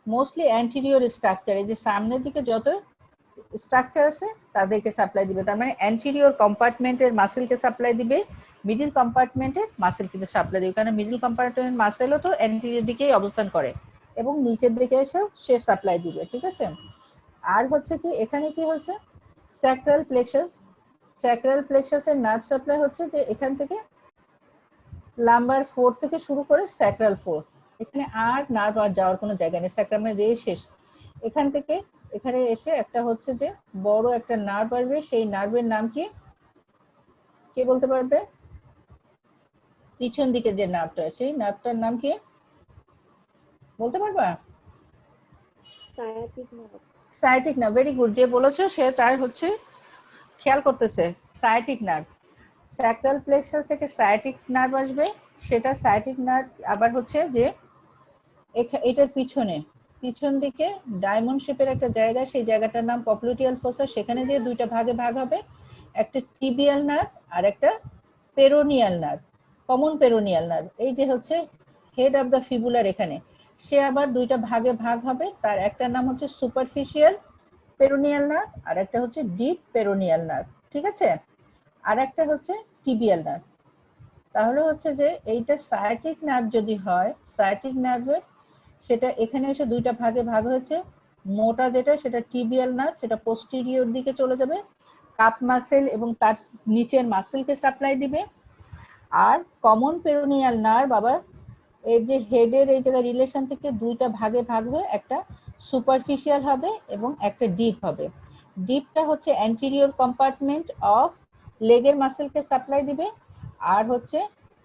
মোস্টলি অ্যান্টিরিয়র স্ট্রাকচার, এই যে সামনের দিকে যত স্ট্রাকচার আছে তাদেরকে সাপ্লাই দিবে। তার মানে অ্যান্টিরিয়র কম্পার্টমেন্টের মাসেলকে সাপ্লাই দিবে, মিডল কম্পার্টমেন্টের মাসেল কিন্তু সাপ্লাই দিবে, কারণ মিডল কম্পার্টমেন্ট মাসেলও তো অ্যান্টিরিয়র দিকেই অবস্থান করে, এবং নিচের দিকে এসেও সে সাপ্লাই দিবে, ঠিক আছে। আর হচ্ছে কি এখানে কি হচ্ছে, স্যাক্রাল প্লেক্সাসের নার্ভ সাপ্লাই হচ্ছে যে এখান থেকে লাম্বার 4 থেকে শুরু করে স্যাক্রাল 4, এখানে আর নার্ভ আর যাওয়ার কোনো জায়গা নেই, স্যাক্রামে যেয়ে শেষ। এখান থেকে এখানে এসে একটা হচ্ছে যে বড় একটা নার্ভ আসবে, সেই নার্ভের নাম কি, কে বলতে পারবে? পিছন দিকে যে নার্ভটা, সেই নার্ভটার নাম কি বলতে পারবা? সায়াটিক নার্ভ, ভেরি গুড, যে বলেছো সে তার হচ্ছে খেয়াল করতেছে, সায়াটিক নার্ভ। স্যাক্রাল প্লেক্সাস থেকে সায়াটিক নার্ভ আসবে, সেটা সায়াটিক নার্ভ আবার হচ্ছে যে এটার পিছন দিকে ডায়মন্ড শেপের একটা জায়গা, সেই জায়গাটার নাম পপ্লুটিয়াল ফোসা, সেখানে যে দুইটা ভাগে ভাগ হবে, একটা টিবিয়াল নার্ভ আর একটা peroneal nerve, common peroneal nerve. এই যে হচ্ছে হেড অফ দ্য ফিবুলার, এখানে সে আবার দুইটা ভাগে ভাগ হবে, তার একটা নাম হচ্ছে সুপারফিশিয়াল পেরোনিয়াল নার্ভ আর একটা হচ্ছে ডিপ পেরোনিয়াল নার্ভ, ঠিক আছে। আর একটা হচ্ছে টিবিয়াল নার্ভ। তাহলে হচ্ছে যে এইটা সায়াটিক নার্ভ যদি হয়, সায়াটিক নার্ভের সেটা এখানে এসে দুইটা ভাগে ভাগ হয়েছে, মোটা যেটা সেটা টিবিয়াল নার্ভ, সেটা পোস্টেরিয়র দিকে চলে যাবে, কাপ মাসেল এবং তার নিচের মাসেলকে সাপ্লাই দিবে। আর কমন পেরোনিয়াল নার্ভ আবার এর যে হেডের এই জায়গায় রিলেশন থেকে দুইটা ভাগে ভাগ হয়ে একটা সুপারফিশিয়াল হবে এবং একটা ডিপ হবে। ডিপটা হচ্ছে অ্যান্টিরিয়র কম্পার্টমেন্ট অফ লেগের মাসেলকে সাপ্লাই দিবে, আর হচ্ছে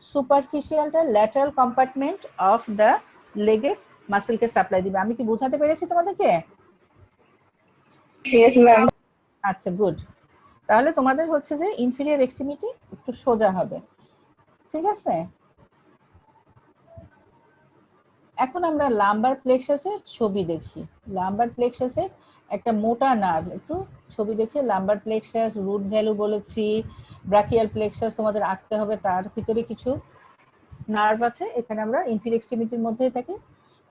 সুপারফিশিয়ালটা ল্যাটারাল কম্পার্টমেন্ট অফ দ্য লেগের মাসেলকে সাপ্লাই দিবে। আমি কি বোঝাতে পেরেছি তোমাদেরকে? Yes, ma'am. আচ্ছা, গুড। তাহলে তোমাদের হচ্ছে যে ইনফিরিয়র এক্সট্রিমিটি একটু সোজা হবে, ঠিক আছে। এখন আমরা লাম্বার প্লেক্সাসের ছবি দেখি। লাম্বার প্লেক্সাসের একটা মোটা নার্ভ, একটু ছবি দেখে, লাম্বার প্লেক্সাস, রুট ভ্যালু বলেছি, ব্রাকিয়াল প্লেক্সাস তোমাদের আঁকতে হবে, তার ভিতরে কিছু নার্ভ আছে, এখানে আমরা ইনফিরিয়র এক্সট্রিমিটির মধ্যেই থাকি।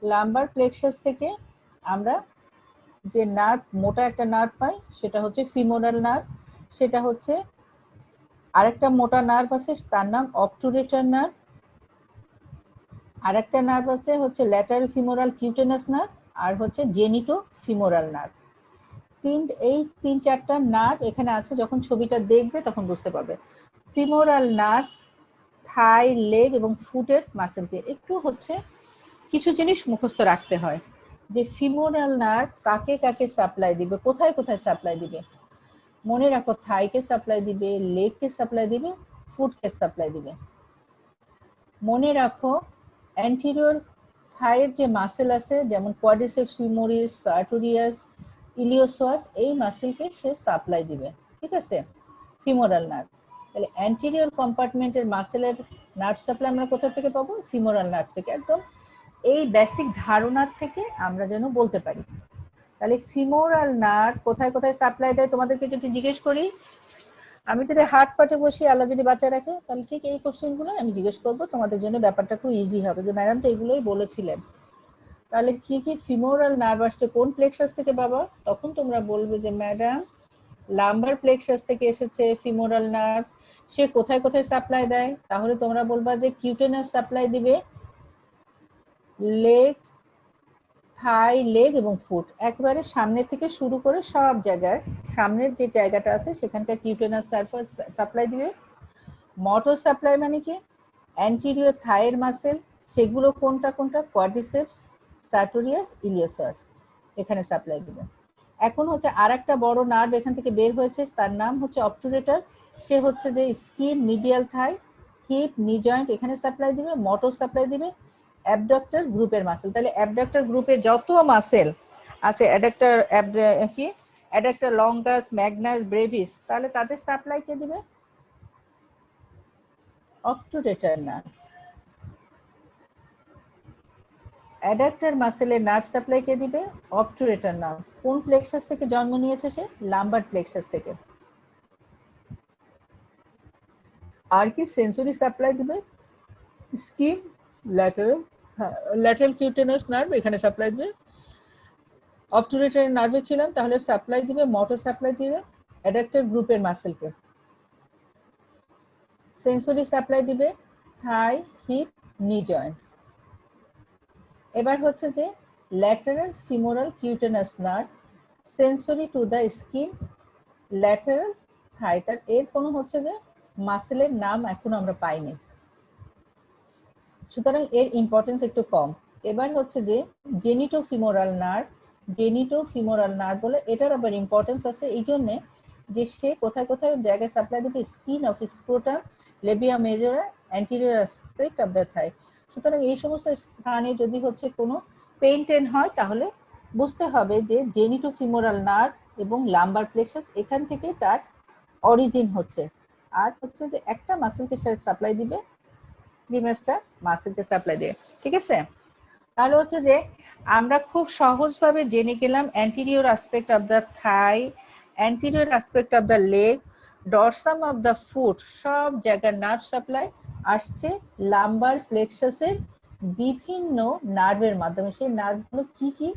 লাম্বার প্লেক্সাস থেকে আমরা যে নার্ভ, মোটা একটা নার্ভ পাই, সেটা হচ্ছে ফিমোরাল নার্ভ। সেটা হচ্ছে আরেকটা মোটা নার্ভ আছে, তার নাম অবটুরেটর নার্ভ। আর একটা নার্ভ আছে হচ্ছে ল্যাটারাল ফিমোরাল কিউটেনাস নার্ভ, আর হচ্ছে জেনিটো ফিমোরাল নার্ভ। এই তিন চারটা নার্ভ এখানে আছে, যখন ছবিটা দেখবে তখন বুঝতে পারবে। ফিমোরাল নার্ভ থাই, লেগ এবং ফুটের মাসেলকে একটু হচ্ছে কিছু জিনিস মুখস্থ রাখতে হয়, যে ফিমোরাল নার্ভ কাকে কাকে সাপ্লাই দিবে, কোথায় কোথায় সাপ্লাই দিবে। মনে রাখো, থাইকে সাপ্লাই দিবে, লেগকে সাপ্লাই দিবে, ফুটকে সাপ্লাই দিবে। মনে রাখো, অ্যান্টিরিয়র থাইয়ের যে মাসেল আছে, যেমন কোয়াড্রিসেপস ফিমোরিস, সার্টোরিয়াস, ইলিওসোয়াস, এই মাসেলকে সে সাপ্লাই দিবে, ঠিক আছে, ফিমোরাল নার্ভ। তাহলে অ্যান্টিরিয়র কম্পার্টমেন্টের মাসেলের নার্ভ সাপ্লাই আমরা কোথা থেকে পাবো? ফিমোরাল নার্ভ থেকে। একদম এই বেসিক ধারণার থেকে আমরা যেন বলতে পারি। তাহলে ফিমোরাল নার্ভ কোথায় কোথায় সাপ্লাই দেয় তোমাদেরকে যদি জিজ্ঞেস করি, আমি যদি হার্ট পার্টে বসি, আল্লাহ যদি বাঁচায় রাখে, তাহলে ঠিক এই কোশ্চেনগুলো আমি জিজ্ঞেস করবো, তোমাদের জন্য ব্যাপারটা খুব ইজি হবে, যে ম্যাডাম তো এগুলোই বলেছিলেন। তাহলে কি কি ফিমোরাল নার্ভ আসছে কোন প্লেক্সাস থেকে বাবা? তখন তোমরা বলবে যে ম্যাডাম লাম্বার প্লেক্সাস থেকে এসেছে ফিমোরাল নার্ভ। সে কোথায় কোথায় সাপ্লাই দেয়? তাহলে তোমরা বলবা যে কিউটেনাস সাপ্লাই দিবে, লেগ, থাই, লেগ এবং ফুট, একবারে সামনে থেকে শুরু করে সব জায়গায়, সামনের যে জায়গাটা আছে সেখানকার কিউটেনাস সাপ্লাই দিবে। মোটর সাপ্লাই মানে কি? অ্যান্টিরিয়র থাইয়ের মাসেল, সেগুলো কোনটা কোনটা? কোয়াড্রিসেপস, সার্টোরিয়াস, ইলিওসাস, এখানে সাপ্লাই দিবে। এখন হচ্ছে আর একটা বড় নার্ভ এখান থেকে বের হয়েছে, তার নাম হচ্ছে অবটুরেটর। সে হচ্ছে যে স্কিন, মিডিয়াল থাই, হিপ, নি জয়েন্ট এখানে সাপ্লাই দিবে, মোটর সাপ্লাই দিবে, অ্যাবডাক্টর গ্রুপের মাসেল। তাহলে অ্যাবডাক্টর গ্রুপে যত মাসেল আছে, অ্যাডাক্টর কি অ্যাডাক্টর লঙ্গাস, ম্যাগনাস, ব্রেভিস, তাহলে তাদের সাপ্লাই কে দিবে? অবটুরেটর না। অ্যাডাক্টর মাসেলের নার্ভ সাপ্লাই কে দিবে? অবটুরেটর না। কোন প্লেক্সাস থেকে জন্ম নিয়েছে সে? লাম্বার প্লেক্সাস থেকে। আর কি সেন্সরি সাপ্লাই দিবে? স্কিন, ল্যাটারাল কিউটেনাস নার্ভ এখানে সাপ্লাই দিবে। অবটুরেটর নার্ভে ছিলাম, তাহলে সাপ্লাই দিবে, মোটর সাপ্লাই দিবে অ্যাডাক্টর গ্রুপের মাসেলকে। সেন্সরি সাপ্লাই দিবে থাই, হিপ, নি জয়েন্ট। এবার হচ্ছে যে lateral femoral cutaneous nerve, sensory to the skin, lateral thigh. তার এর কোনো হচ্ছে যে মাসেলের নাম এখন আমরা পাইনি, সুতরাং এর ইম্পর্টেন্স একটু কম। এবার হচ্ছে যে genito femoral nerve, genitofemoral nerve বলে, এটার আবার ইম্পর্টেন্স আছে এই জন্যে যে সে কোথায় কোথায় জায়গায় সাপ্লাই দিবে? Skin of scrotum, labia majora, anterior aspect of the thigh. সুতরাং এই সমস্ত স্থানে যদি হচ্ছে কোনো পেইন টেন হয়, তাহলে বুঝতে হবে যে জেনিটো ফিমোরাল নার্ভ এবং লাম্বার প্লেক্সাস এখান থেকে তার অরিজিন হচ্ছে। আর হচ্ছে যে একটা মাসেলকে সাপ্লাই দিবে, প্রিমাস্টার মাসেলকে সাপ্লাই দিয়ে, ঠিক আছে? তাহলে হচ্ছে যে আমরা খুব সহজভাবে জেনে গেলাম anterior aspect of the thigh, anterior aspect of the leg, dorsum of the foot, সব জায়গায় নার্ভ সাপ্লাই আসছে লাম্বার প্লেক্সাসের বিভিন্ন নার্ভের মাধ্যমে। সেই নার্ভগুলো কি কি?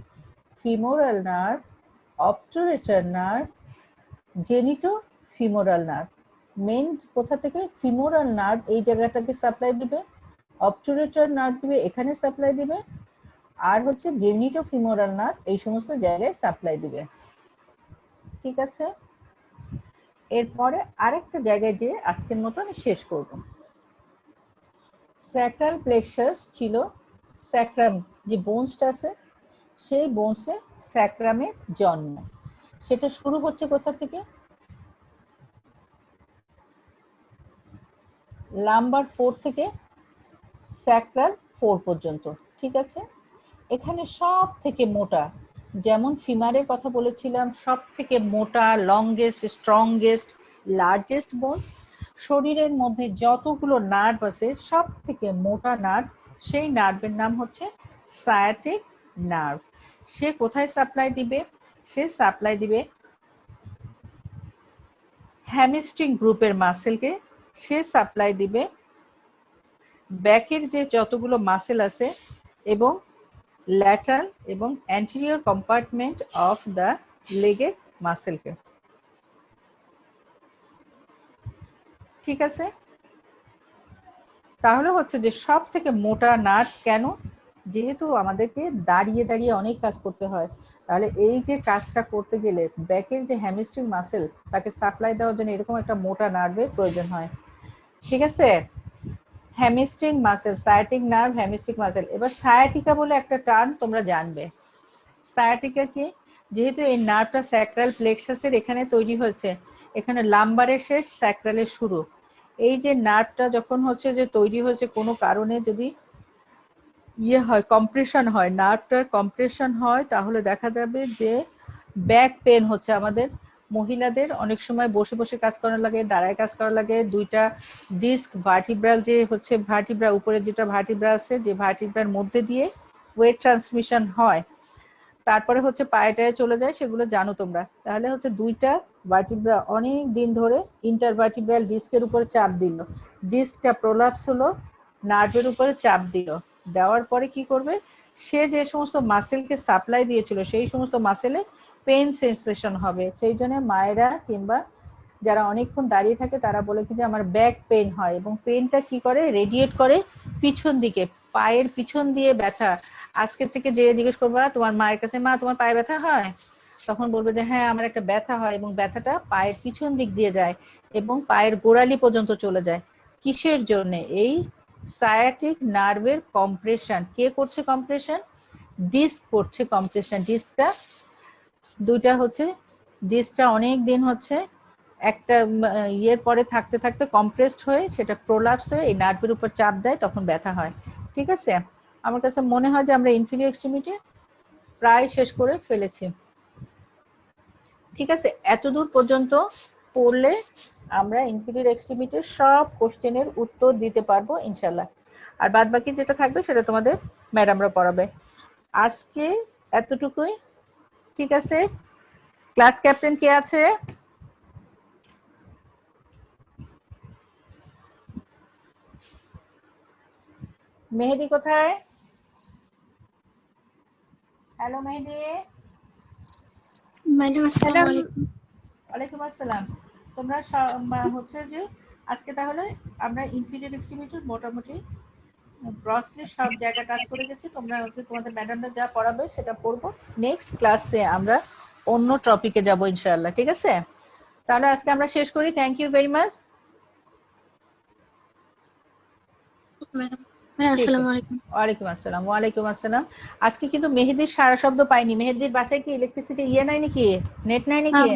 Femoral nerve, obturator nerve, genitofemoral nerve. Main কোথা থেকে? ফিমোরাল নার্ভ এই জায়গাটাকে সাপ্লাই দিবে, অবটুরেটর নার্ভ দিবে এখানে সাপ্লাই দিবে, আর হচ্ছে জেনিটো ফিমোরাল নার্ভ এই সমস্ত জায়গায় সাপ্লাই দিবে, ঠিক আছে? এরপরে আরেকটা জায়গায় যে আজকের মতো আমি শেষ করব। স্যাক্রাল প্লেক্সাস ছিল, স্যাক্রাম যে বোনসটা আছে, সেই বোনসে স্যাক্রামের জন্ম। সেটা শুরু হচ্ছে কোথা থেকে? লাম্বার 4 থেকে স্যাক্রাল 4 পর্যন্ত, ঠিক আছে? এখানে সব থেকে মোটা, যেমন ফিমারের কথা বলেছিলাম, সব থেকে মোটা, লংগেস্ট, স্ট্রংগেস্ট, লার্জেস্ট বোন। শরীরের মধ্যে যতগুলো নার্ভ আছে সব থেকে মোটা নার্ভ, সেই নার্ভের নাম হচ্ছে সায়াটিক নার্ভ। সে কোথায় সাপ্লাই দিবে? সে সাপ্লাই দিবে হ্যামস্ট্রিং গ্রুপের মাসেলকে। সে সাপ্লাই দিবে ব্যাকের যে যতগুলো মাসেল আছে এবং ল্যাটারাল এবং অ্যান্টেরিয়র কম্পার্টমেন্ট অফ দ্য লেগের মাসেলকে, ঠিক আছে? তাহলে হচ্ছে যে সব থেকে মোটা নার্ভ কেন? যেহেতু আমাদেরকে দাঁড়িয়ে দাঁড়িয়ে অনেক কাজ করতে হয়, তাহলে এই যে কাজটা করতে গেলে ব্যাকের যে হ্যামস্ট্রিং মাসেল তাকে সাপ্লাই দেওয়ার জন্য এরকম একটা মোটা নার্ভের প্রয়োজন হয়, ঠিক আছে? Hamstring muscle, sciatic nerve, hamstring muscle. এবার সায়াটিকা বলে একটা টার্ম তোমরা জানবে। সায়াটিকা কি? যেহেতু এই নার্ভটা স্যাক্রাল প্লেক্সাসের এখানে তৈরি হয়েছে, এখানে লাম্বারের শেষ, স্যাক্রালের শুরু। এই যে নার্ভটা যখন হচ্ছে যে তৈরি হয়েছে কোনো কারণে যদি হয়, কম্প্রেশন হয়, নার্ভটার কম্প্রেশন হয়, তাহলে দেখা যাবে যে ব্যাক পেন হচ্ছে। আমাদের মহিলাদের অনেক সময় বসে বসে কাজ করা লাগে, দাঁড়ায় কাজ করা লাগে। দুইটা ডিস্ক ভার্টিব্রাল যে হচ্ছে ভার্টিব্রা, উপরে যেটা ভার্টিব্রা আছে, যে ভার্টিব্রার মধ্যে দিয়ে ওয়েট ট্রান্সমিশন হয়, তারপরে হচ্ছে পায়েটায় চলে যায়, সেগুলো জানো তোমরা। তাহলে হচ্ছে দুইটা ভার্টিব্রা অনেক দিন ধরে ইন্টারভার্টিব্রাল ডিস্কের উপরে চাপ দিল, ডিস্কটা প্রোলাপস হলো, নার্ভের উপরে চাপ দিল, দেওয়ার পরে কি করবে? সে যে সমস্ত মাসেলকে সাপ্লাই দিয়েছিল সেই সমস্ত মাসেলে পেন সেন্সেশন হবে। সেই জন্য মায়েরা কিংবা যারা অনেকক্ষণ দাঁড়িয়ে থাকে তারা বলে কি যে আমার ব্যাক পেন হয়, এবং পেনটা কি করে? রেডিয়েট করে পিছন দিকে, পায়ের পিছন দিয়ে ব্যথা। আজকে থেকে যে জিজ্ঞেস করবা তোমার মায়ের কাছে, মা তোমার পায়ে ব্যথা হয়, তখন বলবে যে হ্যাঁ আমার একটা ব্যথা হয়, এবং ব্যথাটা পায়ের পিছন দিক দিয়ে যায় এবং পায়ের গোড়ালি পর্যন্ত চলে যায়। কিসের জন্য? এই সায়াটিক নার্ভের কম্প্রেশন। কে করছে কম্প্রেশন? ডিস্ক করছে কম্প্রেশন। ডিস্কটা দুইটা হচ্ছে, ডিস্কটা অনেক দিন হচ্ছে একটা ইয়ের পরে থাকতে থাকতে কম্প্রেসড হয়ে সেটা প্রোলাপস হয়ে এই নার্ভের উপর চাপ দেয়, তখন ব্যথা হয়। ঠিক আছে, আমার কাছে মনে হয় যে আমরা ইনফিরিয়র এক্সট্রিমিটি প্রায় শেষ করে ফেলেছি। ঠিক আছে, এতদূর পর্যন্ত পড়লে আমরা ইনফিরিয়র এক্সট্রিমিটির সব কোশ্চেনের উত্তর দিতে পারবো ইনশাল্লাহ। আর বাদ বাকি যেটা থাকবে সেটা তোমাদের ম্যাডামরা পড়াবে। আজকে এতটুকুই। ঠিক আছে, ক্লাস ক্যাপ্টেন কে আছে? মেহেদি কোথায়? হ্যালো মেহেদি। ম্যাডাম আসসালামু আলাইকুম। ওয়ালাইকুম আসসালাম। তোমরা হচ্ছে যে আজকে তাহলে আমরা ইনফিরিয়র এক্সট্রিমিটির মোটামুটি ব্রসলি সব জায়গা টাচ করে গেছি। তোমরা হচ্ছে তোমাদের ম্যাডামরা যা পড়াবে সেটা পড়বো। নেক্সট ক্লাসে আমরা অন্য টপিকে যাব ইনশাআল্লাহ। ঠিক আছে, তাহলে আজকে আমরা শেষ করি। Thank you very much. Madam madam আসসালামু আলাইকুম। ওয়ালাইকুম আসসালাম। ওয়ালাইকুম আসসালাম। আজকে কিন্তু মেহেদির সারা শব্দ পাইনি। মেহেদির বাসায় কি ইলেকট্রিসিটি নাই নাকি, নেট নাই নাকি?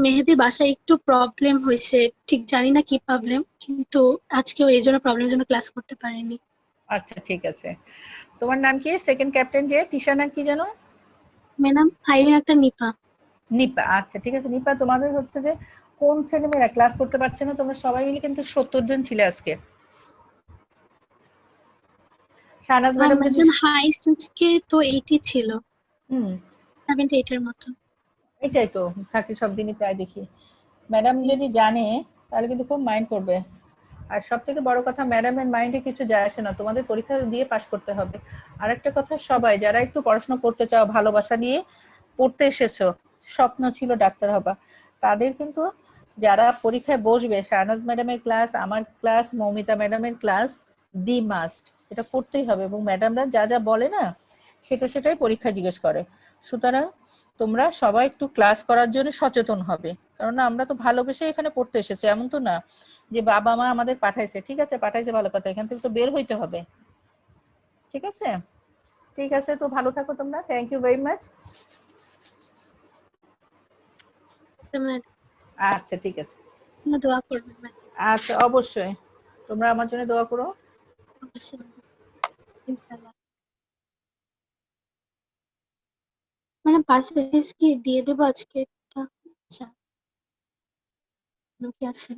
মেহেদির বাসায় একটু প্রবলেম হয়েছে, ঠিক জানি না কি প্রবলেম, কিন্তু আজকেও এই জন্য প্রবলেমের জন্য ক্লাস করতে পারিনি। আচ্ছা ঠিক আছে। তোমার নাম কি? সেকেন্ড ক্যাপ্টেন যে তিশানা কি জানো? ম্যাডাম আইরিন আক্তার নিপা। নিপা। আচ্ছা ঠিক আছে নিপা, তোমাদের হচ্ছে যে কোন ছেলেমেয়েরা ক্লাস করতে পারছে না? তোমরা সবাই মিলে কিন্তু 70 জন ছিলে আজকে। শাহনাজ ম্যাডাম যদি ম্যাডাম হাইস্ট আজকে তো 80 ছিল, 78 এর মতো। এটাই তো থাকে সব দিনই প্রায় দেখি। ম্যাডাম যদি জানে তাহলে কিন্তু খুব মাইন্ড করবে। আর সব থেকে বড় কথা, ম্যাডামের মাইন্ডে কিছু যায় আসে না, তোমাদের পরীক্ষা দিয়ে পাশ করতে হবে। আর একটা কথা, সবাই যারা একটু পড়াশোনা করতে চাও, ভালোবাসা নিয়ে পড়তে এসেছো, স্বপ্ন ছিল ডাক্তার হবা, তাদের কিন্তু যারা পরীক্ষায় বসবে, শাহনাজ ম্যাডামের ক্লাস, আমার ক্লাস, মৌমিতা ম্যাডামের ক্লাস দি মাস্ট, এটা করতেই হবে। এবং ম্যাডামরা যা যা বলে না সেটাই পরীক্ষা জিজ্ঞেস করে। সুতরাং তোমরা সবাই একটু ক্লাস করার জন্য সচেতন হবে, কারণ আমরা তো ভালোবেসে এখানে পড়তে এসেছি, এমন তো না যে বাবা মা আমাদের পাঠাইছে। ঠিক আছে, পাঠাইছে ভালো কথা, এখান থেকে তো বের হইতে হবে। ঠিক আছে, ঠিক আছে, তো ভালো থাকো তোমরা। Thank you very much. আচ্ছা ঠিক আছে। দোয়া করবেন ম্যাডাম। আচ্ছা অবশ্যই, তোমরা আমার জন্য দোয়া করো। অবশ্যই ইনশাআল্লাহ। ম্যাডাম পার্সেন্টেজ কি দিয়ে দেবো আজকে? আচ্ছা কি আছে?